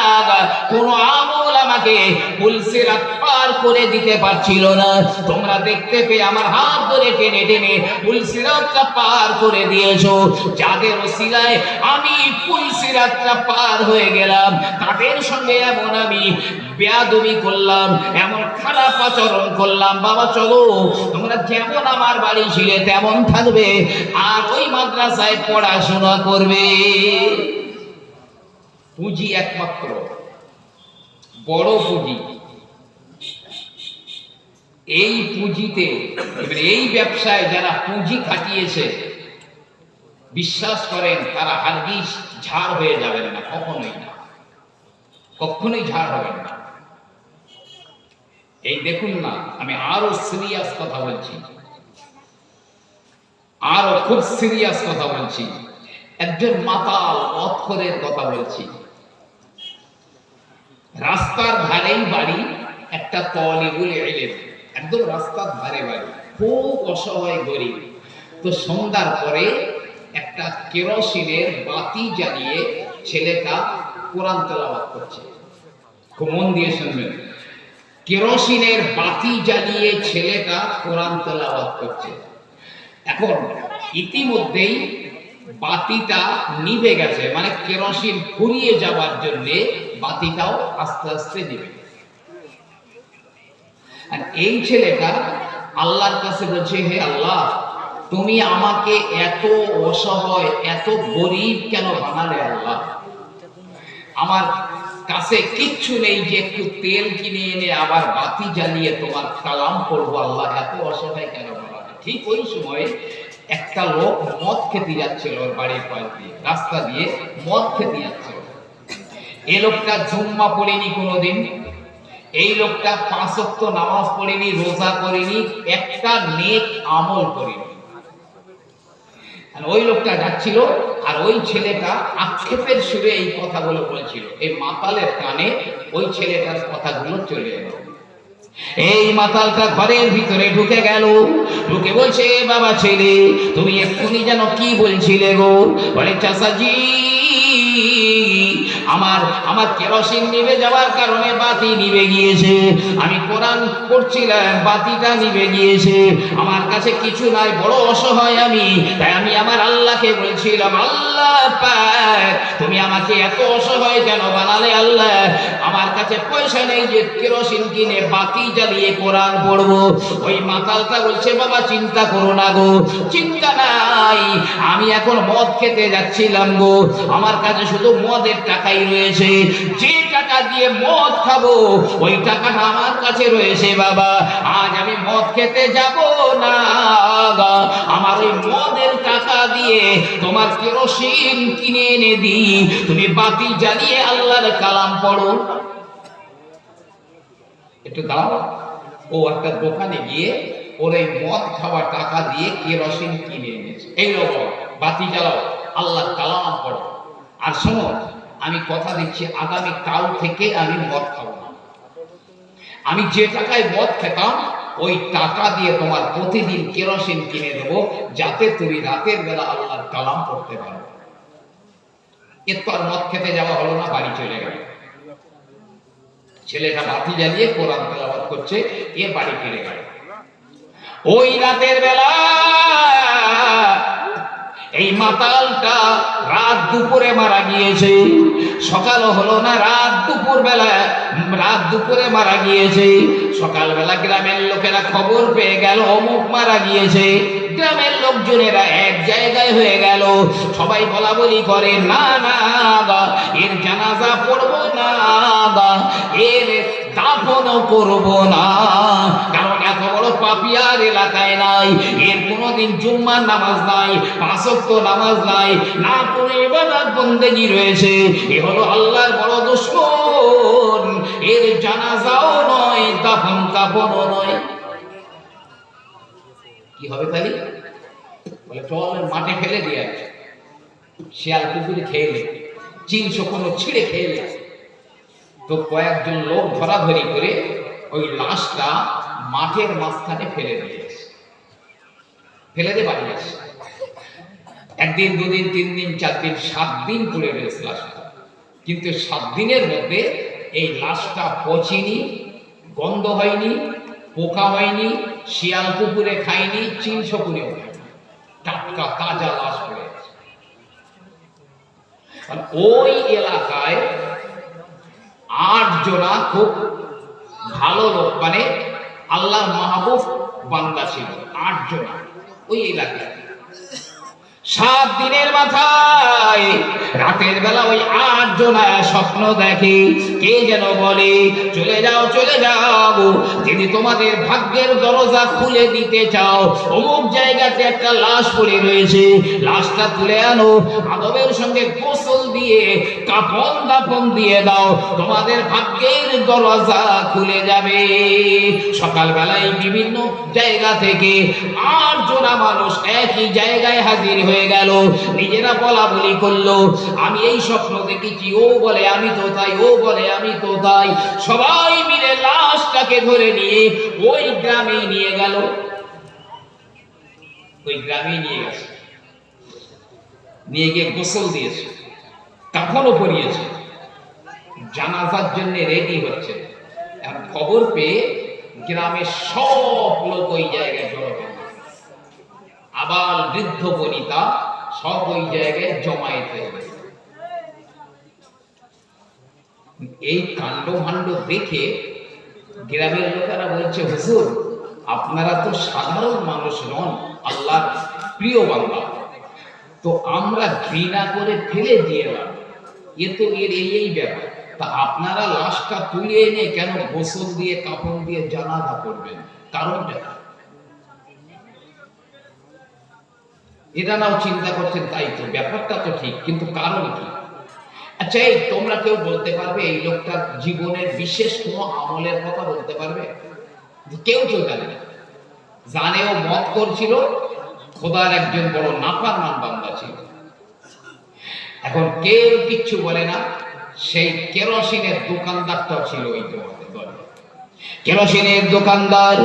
কোন আমল আমাকে পুলসিরাত পার করে দিতে পারছিল না। তোমরা দেখতে পেয়ে আমার হাত ধরে টেনে টেনে পুলসিরাতটা পার করে দিয়েছো। যাদের ওসিলায় আমি পুলসিরাতটা পার হয়ে গেলাম, তাদের সঙ্গে এমন আমি বেয়াদবি করলাম, এমন খারাপ আচরণ করলাম, বাবা চলো তোমরা যেমন আমার বাড়ি ছিলে তেমন থাকবে আর ওই মাদ্রাসায় পড়াশোনা করবে। পুঁজি একমাত্র বড় পুঁজি, এই পুঁজিতে এই ব্যবসায় যারা পুঁজি খাটিয়েছে বিশ্বাস করেন তারা হারগিজ ঝাড় হয়ে যাবেন না, কখনোই না, কখনোই ঝাড় হবেন না। এই দেখুন না, আমি আরো সিরিয়াস কথা বলছি, আরো খুব সিরিয়াস কথা বলছি, একজন মাতাল অক্ষরের কথা বলছি। রাস্তার ধারেই বাড়ি, একটা তলিবুল ইলম, একদম রাস্তার ধারে বাড়ি, খুব অসহায় গরিব। তো সন্ধ্যার পরে একটা কেরোসিনের বাতি জ্বালিয়ে ছেলেটা কোরআন তেলাওয়াত করছে। খুব মন দিয়ে শুনবেন, কেরোসিনের বাতি জ্বালিয়ে ছেলেটা কোরআন তেলাওয়াত করছে। এখন ইতিমধ্যেই বাতিটা নিভে গেছে, মানে কেরোসিন ফুরিয়ে যাওয়ার জন্য বাতিটাও আস্তে আস্তে নিভে গেছে। আর এই ছেলেটা আল্লাহর কাছে বলছে, হে আল্লাহ তুমি আমাকে এত অসহায় এত গরিব কেন বানালে? আল্লাহ আমার কাছে কিচ্ছু নেই যে একটু তেল কিনে এনে আবার বাতি জ্বালিয়ে তোমার কালাম পড়বো, আল্লাহ এত অসহায় কেন বানালে? ঠিক ওই সময় একটা লোক মদ খেতে যাচ্ছিল, ওর বাড়ির পাশ দিয়ে রাস্তা দিয়ে মদ খেতে যাচ্ছিল। এই লোকটা জুম্মা পড়েনি কোনোদিন, এই লোকটা 5 ওয়াক্ত নামাজ পড়েনি, রোজা করেনি, একটা নেক আমল করেনি। ওই লোকটা যাচ্ছিল আর ওই ছেলেটা আক্ষেপের সুরে এই কথাগুলো বলছিল। এই মাতালের কানে ওই ছেলেটার কথাগুলো চলে এলো। এই মাতালটা ঘরের ভিতরে ঢুকে গেল, ঢুকে বলছে, বাবা ছেলে তুমি এক্ষুনি যেন কি বলছিলে গো? বলে চাচাজি আমার কেরোসিন নিভে যাওয়ার কারণে বাতি নিভে গিয়েছে, আমি কোরআন পড়ছিলাম বাতিটা নিভে গিয়েছে, আমার কাছে কিছু নাই, বড় অসহায় আমি, তাই আমি আমার আল্লাহকে বলছিলাম, আল্লাহ পাক তুমি আমাকে এত অসহায় কেন বানালে? আল্লাহ আমার কাছে পয়সা নেই যে কেরোসিন কিনে বাতি জ্বালিয়ে কোরআন পড়বো। ওই মাতালটা বলছে, বাবা চিন্তা করো না গো, চিন্তা নাই, আমি এখন মদ খেতে যাচ্ছিলাম গো, আমার কাছে শুধু মদের টাকাই রয়েছে, যে টাকা দিয়ে মদ খাবো ওই টাকাটা আমার কাছে রয়েছে বাবা, আজ আমি মদ খেতে যাব না, আমার ওই মদের টাকা দিয়ে তোমার কেরোসিন কিনে এনে দিই, তুমি বাতি জ্বালিয়ে আল্লাহর কালাম পড়ো। একটু দাঁড়াও, ও একটা দোকানে গিয়ে ওর এই মদ খাওয়া টাকা দিয়ে কেরোসিন কিনে এনেছে। এই লোক বাতি জ্বালাও, আল্লাহর কালাম পড়ো, আর শোনো আমি কথা দিচ্ছি আগামী কাল থেকে আমি মদ খাবো না, আমি যে টাকায় মদ খেতাম ওই টাকা দিয়ে তোমার প্রতিদিন কেরোসিন কিনে দেবো, যাতে তুমি রাতের বেলা আল্লাহর কালাম পড়তে পারো। এরপর মদ খেতে যাওয়া হলো না, বাড়ি চলে গেল। ছেলেটা বাতি জ্বালিয়ে কোরআন তেলাওয়াত করছে, এ বাড়ি ফিরে গেল। ওই রাতের বেলা এই মাতালটা রাত দুপুরে মারা গিয়েছে, সকাল হলো না, রাত দুপুরে মারা গিয়েছে। সকালবেলা গ্রামের লোকেরা খবর পেয়ে গেল অমুক মারা গিয়েছে। গ্রামের লোকজনেরা এক জায়গায় হয়ে গেল, সবাই বলা বলি করে না না এর জানাজা পড়বো না, এর দাফনও করবো না, কারণ এত বড় পাপী আর এলাকায় নাই, এর কোনোদিন জুম্মার নামাজ নাই, 5 ওয়াক্ত নামাজ নাই, না কোনো ইবাদত বন্দেগী রয়েছে, এ হলো আল্লাহর বড় দুশমন, এর জানাজাও নয়, দাফন কাফনও নয়। কি হবে তাহলে? বলে চল মাঠে ফেলে দিয়ে আছে, শিয়াল কুকুরে খেয়ে নে, চিল শকুন ছিঁড়ে খেয়ে নে। তো কয়েকজন লোক ধরাধরি করে ওই লাশটা মাঠের মাঝখানে ফেলে দিয়েছে, ফেলে দিয়ে বাড়ি আসে। 1 দিন 2 দিন 3 দিন 4 দিন 7 দিন পড়ে রয়েছে লাশটা, কিন্তু 7 দিনের মধ্যে এই লাশটা পচেনি, গন্ধ হয়নি, পোকা হয়নি, শিয়াল কুকুরে খায়নি, চিল শকুনেও খায়নি, টাটকা তাজা লাশ পড়ে আছে। ওই এলাকায় 8 জনা খুব ভালো লোক, মানে আল্লাহর মাহবুব বান্দা ছিল 8 জনা ওই এলাকায়। 7 দিনের মাথায় রাতের বেলা ওই 8 জনা স্বপ্ন দেখে, কে যেন বলে চলে যাও চলে যাও, যদি তোমাদের ভাগ্যের দরজা খুলে দিতে চাও, অমুক জায়গাতে একটা লাশ পড়ে রয়েছে, লাশটা তুলে আনো, আদবের সঙ্গে গোসল দিয়ে কাফন দাফন দিয়ে দাও, তোমাদের ভাগ্যের দরজা খুলে যাবে। সকালবেলায় বিভিন্ন জায়গা থেকে 8 জনা মানুষ একই জায়গায় হাজির হয়ে গেল, নিজেরা বলা বলি করলো, আমি এই স্বপ্ন দেখেছি, ও বলে আমি তো তাই, ও বলে আমি তো তাই। সবাই মিলে লাশটাকে ধরে নিয়ে ওই গ্রামে নিয়ে গেল, ওই গ্রামে নিয়ে গেছে, নিয়ে গিয়ে গোসল দিয়েছে, কাফনও পরিয়েছে, জানাজার জন্য রেডি হচ্ছে। এখন খবর পেয়ে গ্রামের সব লোক ওই জায়গায় জড়ো হয়ে, আবার বৃদ্ধ বনিতা সব ওই জায়গায় জমায়েত হয়ে গেছে। এই কাণ্ড ভাণ্ড দেখে গ্রামের লোকেরা বলছে, হুজুর আপনারা তো সাধারণ মানুষ নন, আল্লাহর প্রিয় বান্দা, তো আমরা ঘৃণা করে ফেলে দিলাম, এ তো এর এই ব্যাপার, তা আপনারা লাশটা তুলে এনে কেন গোসল দিয়ে কাফন দিয়ে জানাজা করবেন, কারণটা? এটা নাও চিন্তা করছেন, তাই তো ব্যাপারটা তো ঠিক, কিন্তু কারণ কি? আচ্ছা এই তোমরা কেউ বলতে পারবে এই লোকটার জীবনের বিশেষ কোনো আমলের কথা বলতে পারবে? কেউ জানে না, জানে ও মত করছিল, খোদার একজন বড় নাফরমান বান্দা ছিল। এখন কেউ কিচ্ছু বলে না। সেই কেরোসিনের দোকানদারটাও ছিল ওই দলে, কেরোসিনের দোকানদার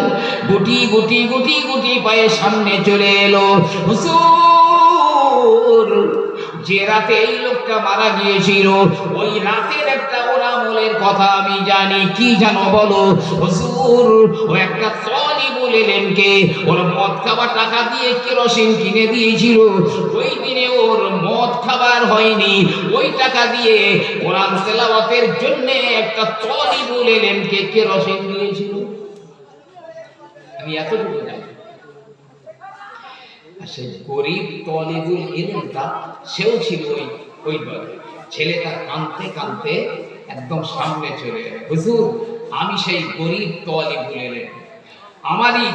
গুটি গুটি গুটি গুটি পায়ে সামনে চলে এলো, হুজুর যে রাতে এই লোকটা মারা গিয়েছিল ওই রাতের একটা ওর আমলের কথা আমি জানি। কি জানো বলো? হুজুর ও একটা তলিবুল ইলমকে ওর মদ খাবার টাকা দিয়ে কেরোসিন কিনে দিয়েছিল, ওই দিনে ওর মদ খাবার হয়নি, ওই টাকা দিয়ে কোরআন তেলাওয়াতের জন্য একটা তলিবুল ইলমকে কেরোসিন দিয়েছিল। আমি এতটুকু জানি। সেই গরিব তলিবুল ইলমটা সেও ছিল ওই দলে। ছেলেটা কাঁদতে কাঁদতে একদম সামনে চলে এলো, হুজুর আমি সেই গরিব তলিবুল ইলম, আমারই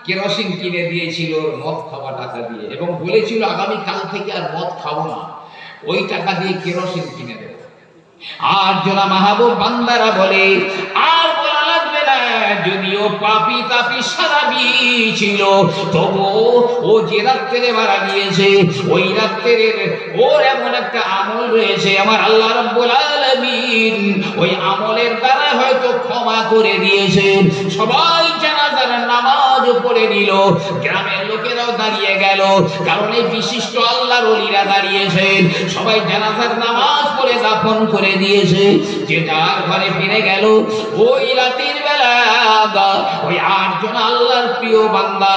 কেরোসিন কিনে দিয়েছিল মদ খাওয়া টাকা দিয়ে, এবং বলেছিল আগামী কাল থেকে আর মদ খাবো না, ওই টাকা দিয়ে কেরোসিন কিনে দেব। আর যারা মাহবুব বান্দারা বলে আর বলা লাগবে না, যদিও পাপী তাপী সারাবি ছিল, তবু ও যে রাত্রে মারা গিয়েছে ওই রাত্রের ওর এমন একটা আমল রয়েছে, আমার আল্লাহ রাব্বুল আলামিন ওই আমলের দ্বারা হয়তো ক্ষমা করে দিয়েছেন। সবাই জানাজার নামাজ পড়ে নিল, গ্রামের লোকেরাও দাঁড়িয়ে গেল, কারণ এই বিশিষ্ট আল্লাহর ওলিরা দাঁড়িয়েছেন। সবাই জানাজার নামাজ পড়ে দাফন করে দিয়েছে, যে যার ঘরে ফিরে গেল। ওই রাতের বেলা ওই 8 জন আল্লাহর প্রিয় বান্দা,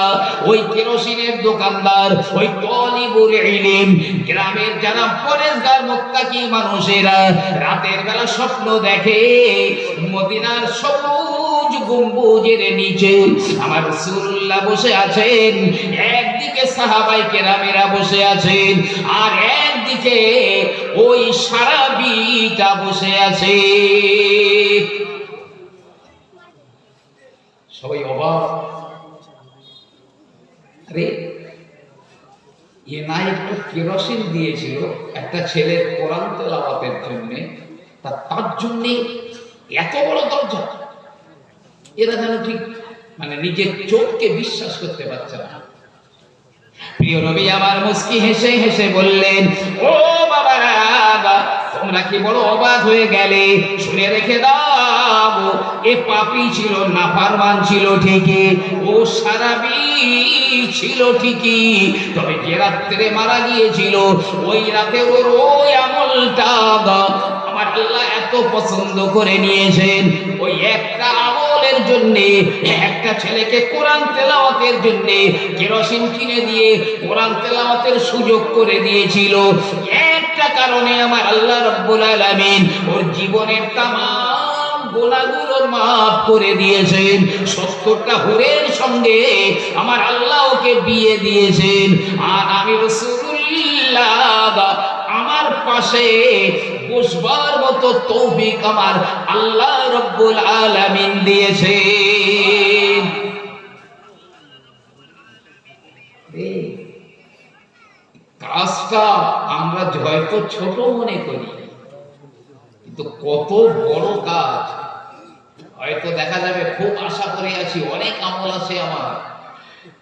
ওই কেরোসিনের দোকানদার, ওই তলিবুল ইলম, গ্রামের যারা পরেশগার মুত্তাকি মানুষেরা রাতের বেলা স্বপ্ন দেখে মদিনার সবুজ গম্বুজের নিচে আমার রাসূলুল্লাহ বসে আছেন, একদিকে সাহাবায়ে কেরামেরা বসে আছেন, আর একদিকে ওই সারাবিটা বসে আছে। সবাই অবাক, আরে এ না একটু কেরোসিন দিয়েছিল একটা ছেলের কোরআন তেলাওয়াতের জন্য, তার জন্য এত বড় দরজা? এরা যেন ঠিক মানে নিজের চোখকে বিশ্বাস করতে পারছে না। প্রিয় নবী আমার মুস্কি হেসে হেসে বললেন, ও বাবারা, তোমরা কি বড় অবাক হয়ে গেলে? শুনে রেখে দাও, এ পাপী ছিল, নাফরমান ছিল ঠিকই, ও সারাবি ছিল ঠিকই, তবে যে রাত্রে মারা গিয়েছিল ওই রাতে ওর ওই আমলটা আমার আল্লাহ এত পছন্দ করে নিয়েছেন। ওই একটা আমলের জন্য একটা ছেলেকে কোরআন তেলাওয়াতের জন্য কেরোসিন কিনে দিয়ে কোরআন তেলাওয়াতের সুযোগ করে দিয়েছিল। একটা কারণে আমার আল্লাহ রাব্বুল আলামিন ওর জীবনের তামাম গুনাহগুলো মাফ করে দিয়েছেন। 70টা হুরের সঙ্গে আমার আল্লাহ ওকে বিয়ে দিয়েছেন। আর আমি রাসূলুল্লাহ আমার পাশে বসবার মতো তৌফিক আমার আল্লাহ রাব্বুল আলামিন দিয়েছেন। কাজটা আমরা হয়তো ছোট মনে করি, কিন্তু কত বড় কাজ। হয়তো দেখা যাবে, খুব আশা করে আছি, অনেক আমল আছে আমার,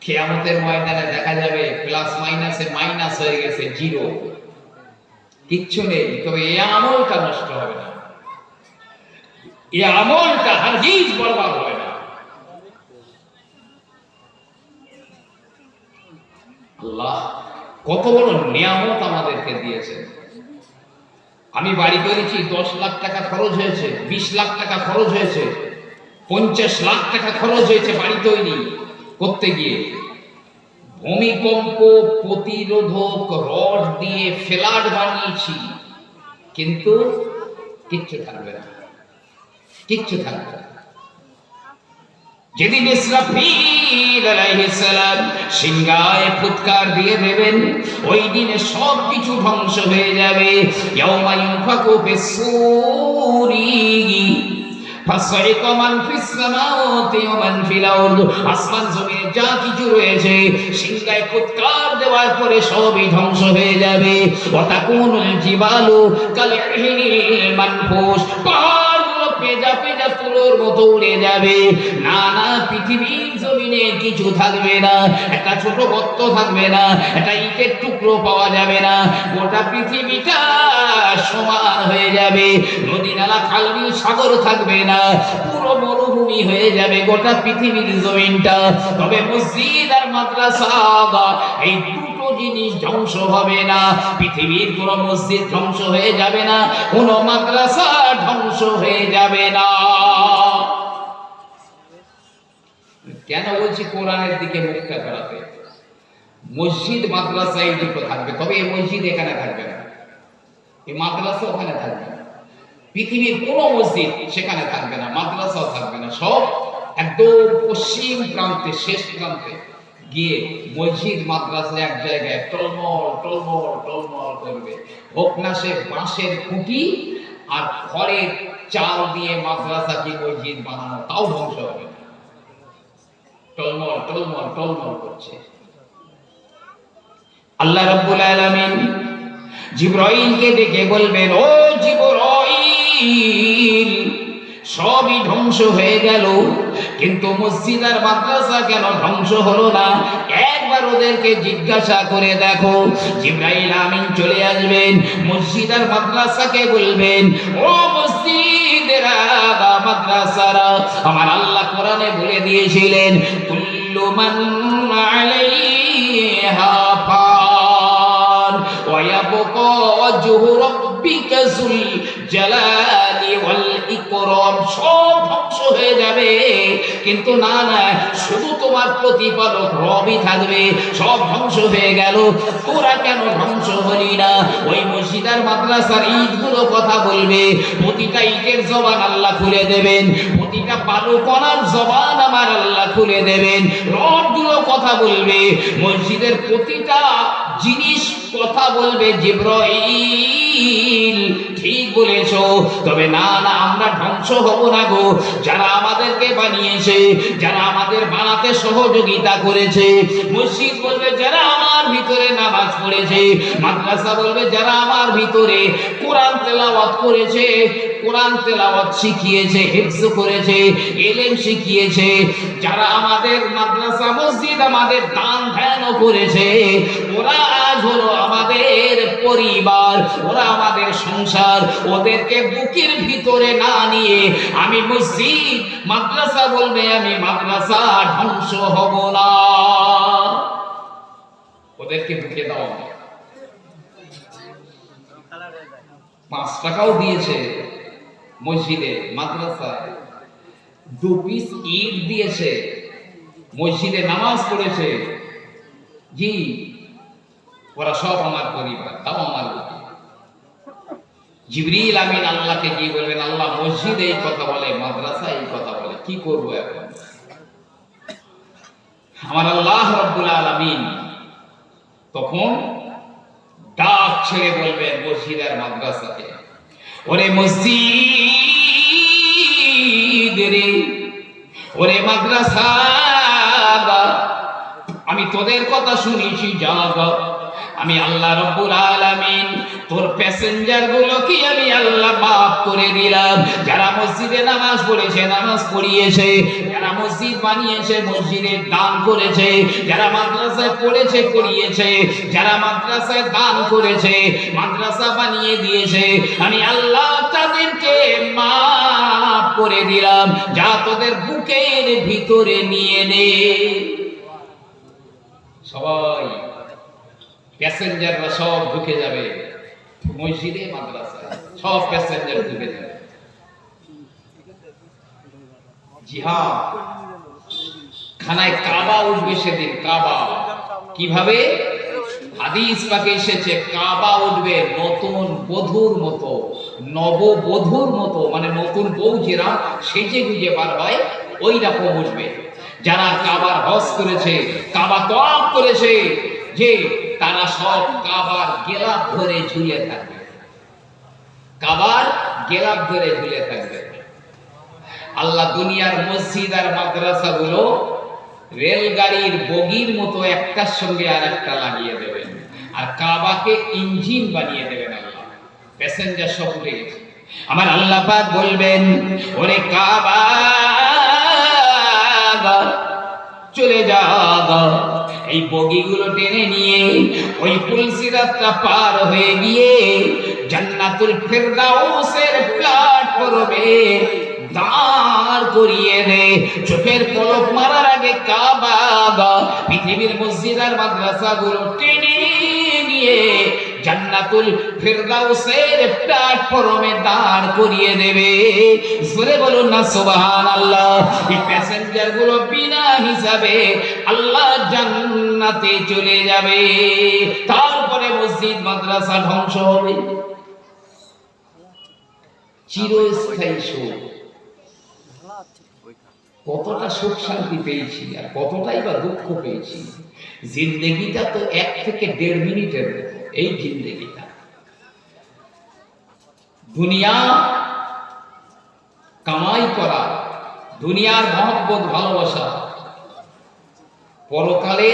কিয়ামতের ময়দানে দেখা যাবে প্লাস মাইনাসে মাইনাস হয়ে গেছে, জিরো, কিচ্ছু নেই। তবে এই আমলটা নষ্ট হবে না, এই আমলটা হারগিজ বরবাদ হবে না। আল্লাহ কত বড় নিয়ামত আমাদেরকে দিয়েছেন। আমি বাড়ি করেছি, 10 লাখ টাকা খরচ হয়েছে, 20 লাখ টাকা খরচ হয়েছে, 50 লাখ টাকা খরচ হয়েছে বাড়ি তৈরি করতে গিয়ে। ভূমিকম্প প্রতিরোধক রড দিয়ে ফ্ল্যাট বানিয়েছি, কিন্তু কিচ্ছু থাকবে না, কিচ্ছু থাকবে না। যেদিন ইসরাফিল আলাইহিস সালাম সিংহায় ফুৎকার দিয়ে দেবেন, ওই দিনে সব কিছু ধ্বংস হয়ে যাবে। ইয়াউমা ইউনফাকু ফিস-সূরি ফাসাইকা মান ফিস সামাওয়াতি ওয়া মান ফিল আরদ, আসমান জমিনে যা কিছু রয়েছে সিংহায় ফুৎকার দেওয়ার পরে সবই ধ্বংস হয়ে যাবে। ওয়া তাকুনুল জিবালু কাল ইহিনিল মানফুস, পেজা পেজা তুলোর মতো উড়ে যাবে। না না, পৃথিবীর জমিনে কিছু থাকবে না, একটা ছোট গর্ত থাকবে না, একটা ইটের টুকরো পাওয়া যাবে না। গোটা পৃথিবীটা সমান হয়ে যাবে, নদী নালা খাল বিল সাগর থাকবে না, পুরো মরুভূমি হয়ে যাবে গোটা পৃথিবীর জমিনটা। তবে মসজিদ আর মাদ্রাসা, এই দুটো জিনিস ধ্বংস হবে না। পৃথিবীর কোনো মসজিদ ধ্বংস হয়ে যাবে না, কোনো মাদ্রাসা ধ্বংস হয়ে যাবে না। কেন বলছি কোরআনের দিকে মুখটা করাতে? মসজিদ মাদ্রাসা এই দুটো থাকবে, তবে এই মসজিদ এখানে থাকবে না, এই মাদ্রাসা ওখানে থাকবে না। পৃথিবীর কোনো মসজিদ সেখানে থাকবে না, মাদ্রাসাও থাকবে না। সব একদম পশ্চিম প্রান্তে, শেষ প্রান্তে গিয়ে মসজিদ মাদ্রাসা এক জায়গায় টলমল টলমল টলমল করবে। হোক না সে বাঁশের খুঁটি আর খড়ের চাল দিয়ে মাদ্রাসা কি মসজিদ বানানো, তাও ধ্বংস হবে না। টলমল টলমল টলমল করছে। আল্লাহ রাব্বুল আলামিন জিবরাইলকে ডেকে বলবেন, ও জিবরাইল, সবই ধ্বংস হয়ে গেল, কিন্তু মসজিদ আর মাদ্রাসা কেন ধ্বংস হলো না? একবার ওদেরকে জিজ্ঞাসা করে দেখো। জিবরাইল আমিন চলে আসবেন, মসজিদ আর মাদ্রাসাকে বলবেন, ও মসজিদেরা মাদ্রাসারা, আমার আল্লাহ কোরআনে বলে দিয়েছিলেন, কুল্লু মান আলাইহা ফান ওয়া ইয়াবকা ওয়াজহু রাব্বিকা যুল জালালি ওয়াল ইকরাম। সব ধ্বংস হয়ে যাবে, কিন্তু না না, শুধু তোমার প্রতিপালক রবই থাকবে, সব ধ্বংস হয়ে গেল, তোরা কেন ধ্বংস হলি না? ওই মসজিদ আর মাদ্রাসার ইটগুলো কথা বলবে, প্রতিটা ইটের জবান আল্লাহ খুলে দেবেন, প্রতিটা বালু কণার জবান আমার আল্লাহ খুলে দেবেন, রডগুলো কথা বলবে, মসজিদের প্রতিটা জিনিস কথা বলবে। জিবরাইল ঠিক বলেছো, তবে না না, আমরা ধ্বংস হব না গো। যারা আমাদেরকে বানিয়েছে, যারা আমাদের বানাতে সহযোগিতা করেছে, মসজিদ বলবে যারা আমার ভিতরে নামাজ পড়েছে, মাদ্রাসা বলবে যারা আমার ভিতরে কোরআন তেলাওয়াত করেছে, কোরআন তেলাওয়াত শিখিয়েছে, হিফজ করেছে, ইলম শিখিয়েছে, যারা আমাদের মাদ্রাসা মসজিদ আমাদের দান ধ্যান করেছে, ওরা আজ হলো আমাদের পরিবার, ওরা আমাদের সংসার। ওদেরকে বুকের ভিতরে না নিয়ে আমি মসজিদ, মাদ্রাসা বলবে আমি মাদ্রাসা ধ্বংস হব না। ওদেরকে বুকে দাও। 5 টাকাও দিয়েছে মসজিদে, মাদ্রাসায় 2 পিস ইট দিয়েছে, মসজিদে নামাজ পড়েছে। জি, ওরা সব আমার পরিবার, তাও আমার বুকে। জিবরিল আমিন আল্লাহকে গিয়ে বলবেন, আল্লাহ মসজিদে এই কথা বলে, মাদ্রাসায় এই কথা বলে, কি করব এখন? আমার আল্লাহ রাব্বুল আলামিন তখন ডাক ছেড়ে বলবেন মসজিদ আর মাদ্রাসাকে, ওরে মসজিদ রে, ওরে মাদ্রাসা, আমি তোদের কথা শুনেছি, জাগা। আমি আল্লাহ রাব্বুল আলামিন তোর প্যাসেঞ্জার গুলোকে আমি আল্লাহ মাফ করে দিলাম। যারা মসজিদে নামাজ পড়েছে, নামাজ পড়িয়েছে, যারা মসজিদ বানিয়েছে, মসজিদে দান করেছে, যারা মাদ্রাসায় পড়েছে, পড়িয়েছে, যারা মাদ্রাসায় দান করেছে, মাদ্রাসা বানিয়ে দিয়েছে, আমি আল্লাহ তাদেরকে মাফ করে দিলাম। যা তোদের বুকের ভিতরে নিয়ে নে। সবাই প্যাসেঞ্জাররা সব ঢুকে যাবে মসজিদে, মাদ্রাসায়, সব প্যাসেঞ্জার ঢুকে যাবে। জিহাদ খানায় কাবা উঠবে সেদিন। কাবা কিভাবে? হাদিস পাকে এসেছে, কাবা উঠবে নতুন বধূর মতো, নববধূর মতো, মানে নতুন বউ যেরা সেজে গুজে বার হয়, ওই রকম উঠবে। যারা কাবার হজ করেছে, কাবা তওয়াফ করেছে, যে তারা সব কাবার গেলাপ ধরে ঝুলে থাকবে, কাবার গেলাপ ধরে ঝুলে থাকবে। আল্লাহ দুনিয়ার মসজিদ আর মাদ্রাসা গুলো রেলগাড়ির বগির মতো একটার সঙ্গে আর একটা লাগিয়ে দেবেন, আর কাবাকে ইঞ্জিন বানিয়ে দেবেন। আল্লাহ প্যাসেঞ্জার সব উঠে গেছে। আমার আল্লাহ পাক বলবেন, ওরে কাবা চলে যাও, এই বগিগুলো টেনে নিয়ে ওই পুলসিরাতটা পার হয়ে গিয়ে জান্নাতুল ফেরদাউসের প্ল্যাটফর্মে দাঁড় করিয়ে দে। চোখের পলক মারার আগে কাবা, পৃথিবীর মসজিদ আর মাদ্রাসাগুলো টেনে নিয়ে জান্নাতুল ফেরদাউসের প্ল্যাটফর্মে দাঁড় করিয়ে দেবে। জোরে বলুন না সুবহানাল্লাহ। এই প্যাসেঞ্জার গুলো বিনা হিসাবে আল্লাহ জান্নাতে চলে যাবে। তারপরে মসজিদ মাদ্রাসা ধ্বংস হবে। চিরস্থায়ী সুখ। কতটা সুখ শান্তি পেয়েছি আর কতটাই বা দুঃখ পেয়েছি। জিন্দেগিটা তো 1 থেকে 1.5 মিনিটের মতো। এই জিন্দেগিটা, দুনিয়া কামাই করা, দুনিয়ার মহব্বত ভালোবাসা, পরকালে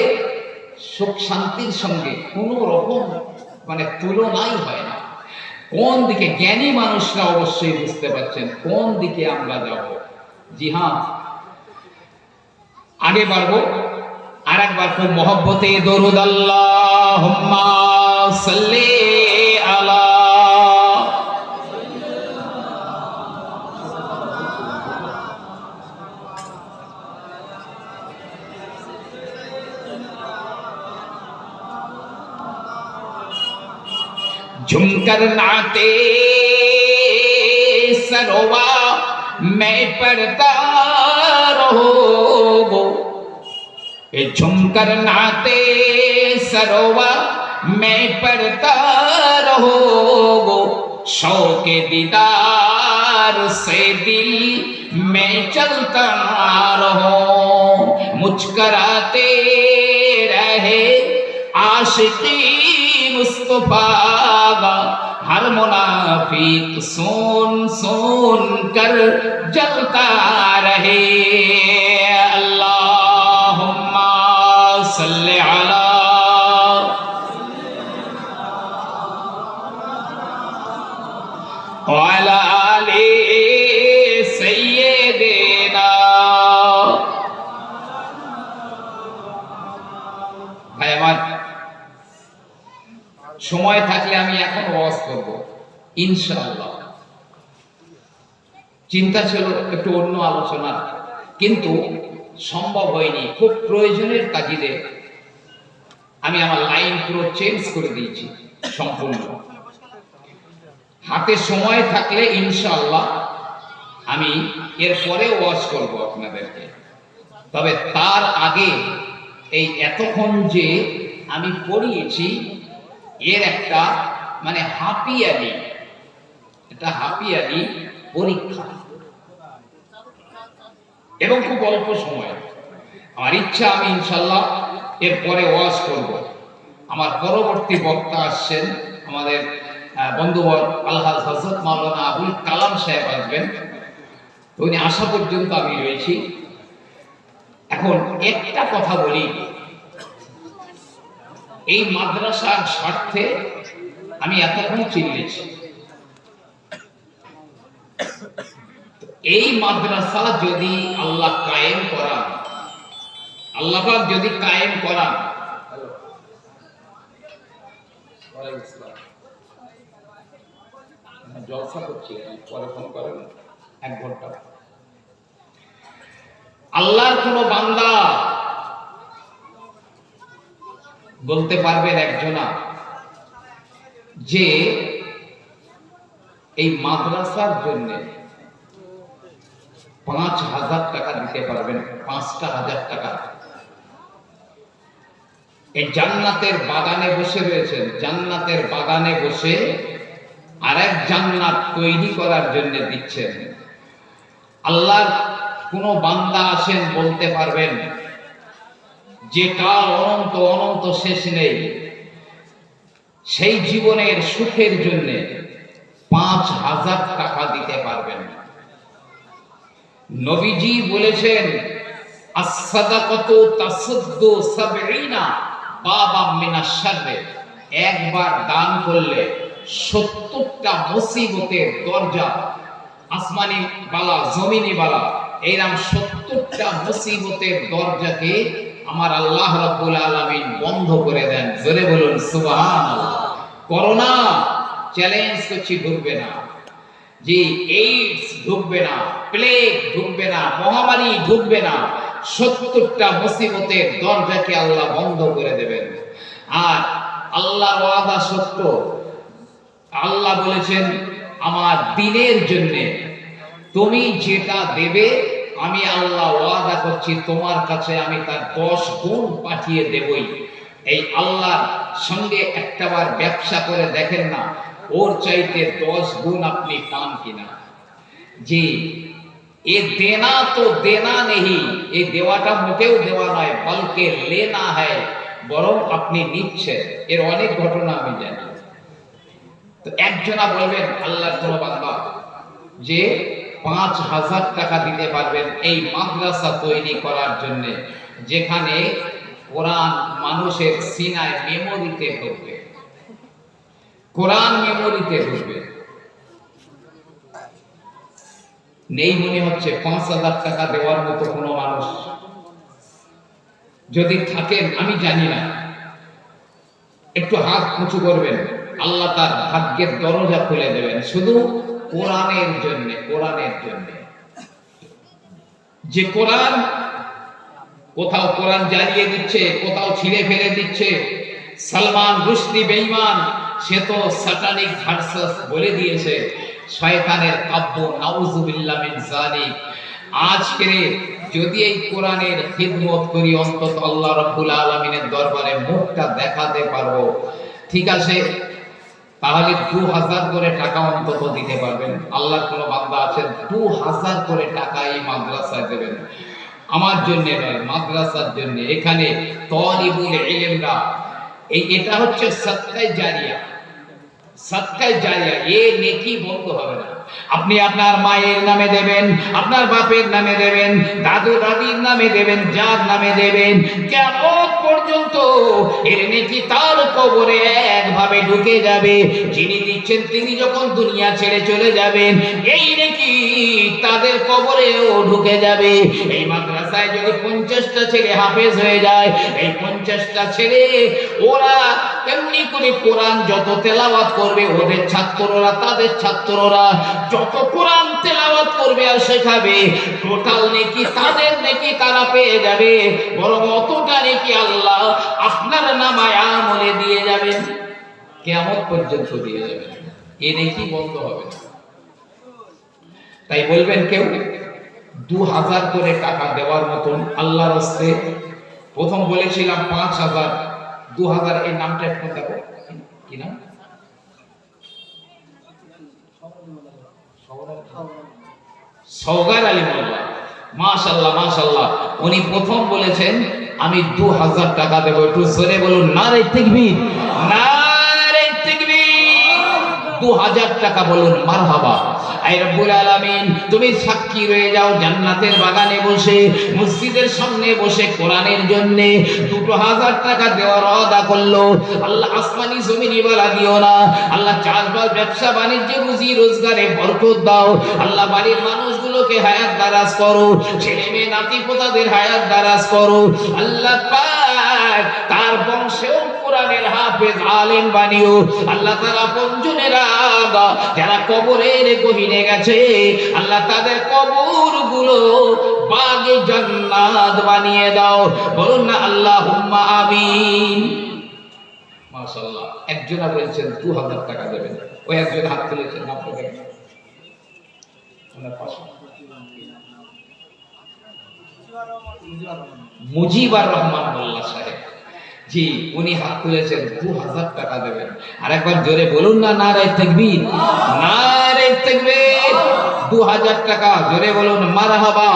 সুখ শান্তির সঙ্গে কোন রকম মানে তুলনাই হয় না। কোন দিকে জ্ঞানী মানুষরা অবশ্যই বুঝতে পারছেন কোন দিকে আমরা যাব। জি হ্যাঁ, আগে বাড়বো। আর একবার খুব মহব্বতে দরুদ আল্লাহুম্মা সাল্লি আলা झुमकर नाते सरोवा मैं पढ़ता रहूं रहोगो, झुमकर नाते सरोवर में पढ़ता रहोगो, शौके दीदार से दिल में चलता रहो, मुस्कुराते रहे आशिकी मुस्तफा का, हर मुनाफिक सुन सुन कर जलता रहे। अल्लाहुम्मा सल्ली अला वाला आले सय्यिदिना। ভাই আমার, সময় থাকলে আমি এখন ওয়াজ করব ইনশাআল্লাহ। চিন্তা ছিল একটু অন্য আলোচনা, কিন্তু সম্ভব হয়নি। খুব প্রয়োজনের তাগিদে আমি আমার লাইন পুরো চেঞ্জ করে দিয়েছি সম্পূর্ণ। হাতে সময় থাকলে ইনশাআল্লাহ আমি এরপরে ওয়াজ করব আপনাদেরকে। তবে তার আগে এই এতক্ষণ যে আমি পড়িয়েছি এর একটা মানে হাফিয়ালি, এটা হাফিয়ালি পরীক্ষা, এবং খুব অল্প সময়। আমার ইচ্ছা আমি ইনশাআল্লাহ এরপরে ওয়াজ করব। আমার পরবর্তী বক্তা আসছেন আমাদের বন্ধুবর আলহাজ হযরত মাওলানা আবুল কালাম সাহেব আসবেন। উনি আসা পর্যন্ত আমি রয়েছি। এখন একটা কথা বলি, এই মাদ্রাসার স্বার্থে আমি এতক্ষণ চিল্লেছি। এই মাদ্রাসা যদি আল্লাহ কায়েম করান, আল্লাহ পাক যদি কায়েম করান, জলসা করছি, পরে ফোন করেন 1 ঘন্টা। আল্লাহর কোন বান্দা বলতে পারবেন একজনা যে এই মাদ্রাসার জন্য 5,000 টাকা দিতে পারবেন? 5,000 টাকা। এই জান্নাতের বাগানে বসে রয়েছেন, জান্নাতের বাগানে বসে আরেক জান্নাত তৈরি করার জন্য দিচ্ছেন। আল্লাহর কোন বান্দা আছেন বলতে পারবেন যে কাল অনন্ত অনন্ত শেষ নেই, সেই জীবনের সুখের জন্য 5,000 টাকা দিতে পারবেন? নবীজি বলেছেন আস-সাদাকাতু তাসুদ্দু 70 বাবাম মিনাশ শাররি, একবার দান করলে 70টা মুসিবতের দরজা, আসমানি বালা জমিনি বালা, এইরকম 70টা মুসিবতের দরজাকে আমার আল্লাহ রাব্বুল আলামিন বন্ধ করে দেন। জোরে বলুন সুবহানাল্লাহ। করোনা চ্যালেঞ্জ করছি, ঢুকবে না। জি, এইডস ঢুকবে না, প্লেগ ঢুকবে না, মহামারী ঢুকবে না। 70টা মুসিবতের দরজাকে আল্লাহ বন্ধ করে দেবেন। আর আল্লাহর ওয়াদা সত্য। আল্লাহ বলেছেন আমার দ্বীনের জন্য তুমি যেটা দেবে আমি আল্লাহ ওয়াদা করছি তোমার কাছে আমি তার 10 গুণ পাঠিয়ে দেবই। এই আল্লাহর সঙ্গে একটাবার ব্যবসা করে দেখেন না, ওর চাইতে 10 গুণ আপনি পান কিনা। জি, এ দেনা তো দেনা নেই, এই দেওয়াটা মোটেও দেওয়া নয়, বলকে লেনা হয়, বরং আপনি নিচ্ছেন। এর অনেক ঘটনা আমি জানি। তো একজনা বলবেন আল্লাহর কোন বান্দা যে 5,000 টাকা দিতে পারবেন এই মাদ্রাসা তৈরি করার জন্য, যেখানে কোরআন মানুষের সিনায় মেমোরিতে ঢুকবে, কোরআন মেমোরিতে ঢুকবে। নেই মনে হচ্ছে 5,000 টাকা দেওয়ার মতো কোনো মানুষ। যদি থাকেন আমি জানি না, একটু হাত উঁচু করবেন, আল্লাহ তার ভাগ্যের দরজা খুলে দেবেন শুধু কোরআনের জন্য। কোরআনের জন্য যে কোরআন কোথাও কোরআন জ্বালিয়ে দিচ্ছে, কোথাও ছিঁড়ে ফেলে দিচ্ছে। সালমান রুশদি বেঈমান, সে তো স্যাটানিক ভার্সাস বলে দিয়েছে, শয়তানের কাব্য, নাউযুবিল্লাহ মিন যালিক। আজকের যদি এই কোরআনের খিদমত করি অন্তত আল্লাহ রাব্বুল আলামিনের দরবারে মুখটা দেখাতে পারবো, ঠিক আছে? তাহলে 2000 করে টাকা অন্তত দিতে পারবেন। আল্লাহর কোন বান্দা আছেন 2000 করে টাকা এই মাদ্রাসায় দেবেন, আমার জন্য নয়, মাদ্রাসার জন্য। এখানে তালিবুল ইলমরা এটা হচ্ছে সাদকায়ে জারিয়া, সাদকায়ে জারিয়া, এ নেকি বন্ধ হবে না। আপনি আপনার মায়ের নামে দেবেন, আপনার বাপের নামে দেবেন, দাদু দাদির নামে দেবেন, যার নামে দেবেন, কিয়ামত পর্যন্ত এর নেকি তার কবরে একভাবে ঢুকে যাবে। যিনি দিচ্ছেন তিনি যখন দুনিয়া ছেড়ে চলে যাবেন, এই নেকি তাদের কবরেও ঢুকে যাবে। এই মাদ্রাসায় যদি 50টা ছেলে হাফেজ হয়ে যায়, এই 50টা ছেলে ওরা এমনি করে কোরআন যত তেলাওয়াত করবে, ওদের ছাত্ররা তাদের ছাত্ররা যত কোরআন তেলাওয়াত করবে আর শেখাবে, টোটাল নেকি তাদের নেকি তারা পেয়ে যাবে। বরং অতটা নেকি আল্লাহ আপনার নামায় আমলে দিয়ে যাবেন, কিয়ামত পর্যন্ত দিয়ে যাবেন। এ নেকি বন্ধ হবে না। তাই বলবেন কেউ 2000 করে টাকা দেওয়ার মতন আল্লাহর রাস্তে। প্রথম বলেছিলাম 5000, 2000, এই নামটা একটু দেখো, কি নাম? সওগার আলী মোল্লা, মাশাআল্লাহ মাশাআল্লাহ। উনি প্রথম বলেছেন আমি 2000 টাকা দেব। একটু জোরে বলুন নারে তাকবীর, নারে তাকবীর। 2000 টাকা বলুন মারহাবা। আয় রব্বুল আলামিন, তুমি সাক্ষী রয়ে যাও জান্নাতের বাগানে বসে, মসজিদের সামনে বসে কোরআনের জন্য 2000 টাকা দেওয়ার ওয়াদা করলো। আল্লাহ আসমানি জমিনি বলা দিও না, আল্লাহ চাষবাস ব্যবসা বাণিজ্য রুজি রোজগারে বরকত দাও। আল্লাহ বাড়ির মানুষগুলোকে হায়াত দারাজ করো, ছেলে মেয়ে নাতি পোতাদের হায়াত দারাজ করো। আল্লাহ পাক তার বংশেও কোরআনের হাফেজ আলেম বানিও। আল্লাহ তার আপনজনেরা যারা কবরের গহীনে গেছে, আল্লাহ তাদের কবরগুলো বাগে জান্নাত বানিয়ে দাও। বলুন না আল্লাহুম্মা আমিন। মাশাআল্লাহ। একজনা বলেছেন 2000 টাকা দেবেন, ওই একজন হাত তুলেছেন, আপনাদের ওনার পাশে মুজিবুর রহমান মোল্লা সাহেব, জি, উনি হাত তুলেছেন 2000 টাকা দেবেন। আর একবার জোরে বলুন না নারে তাকবীর, নারে তাকবীর। 2000 টাকা, জোরে বলুন মারহাবা।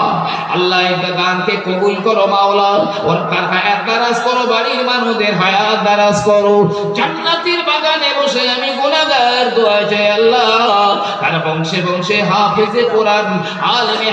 আল্লাহ এটা দানকে কবুল করো মাওলা, ওর তার হায়াত দারাজ করো, বাড়ির মানুষদের হায়াত দারাজ করো। জান্নাতের বাগানে বসে আমি গুনাহগার দোয়া চাই আল্লাহ তার বংশে বংশে হাফেজে কোরআন আলেমে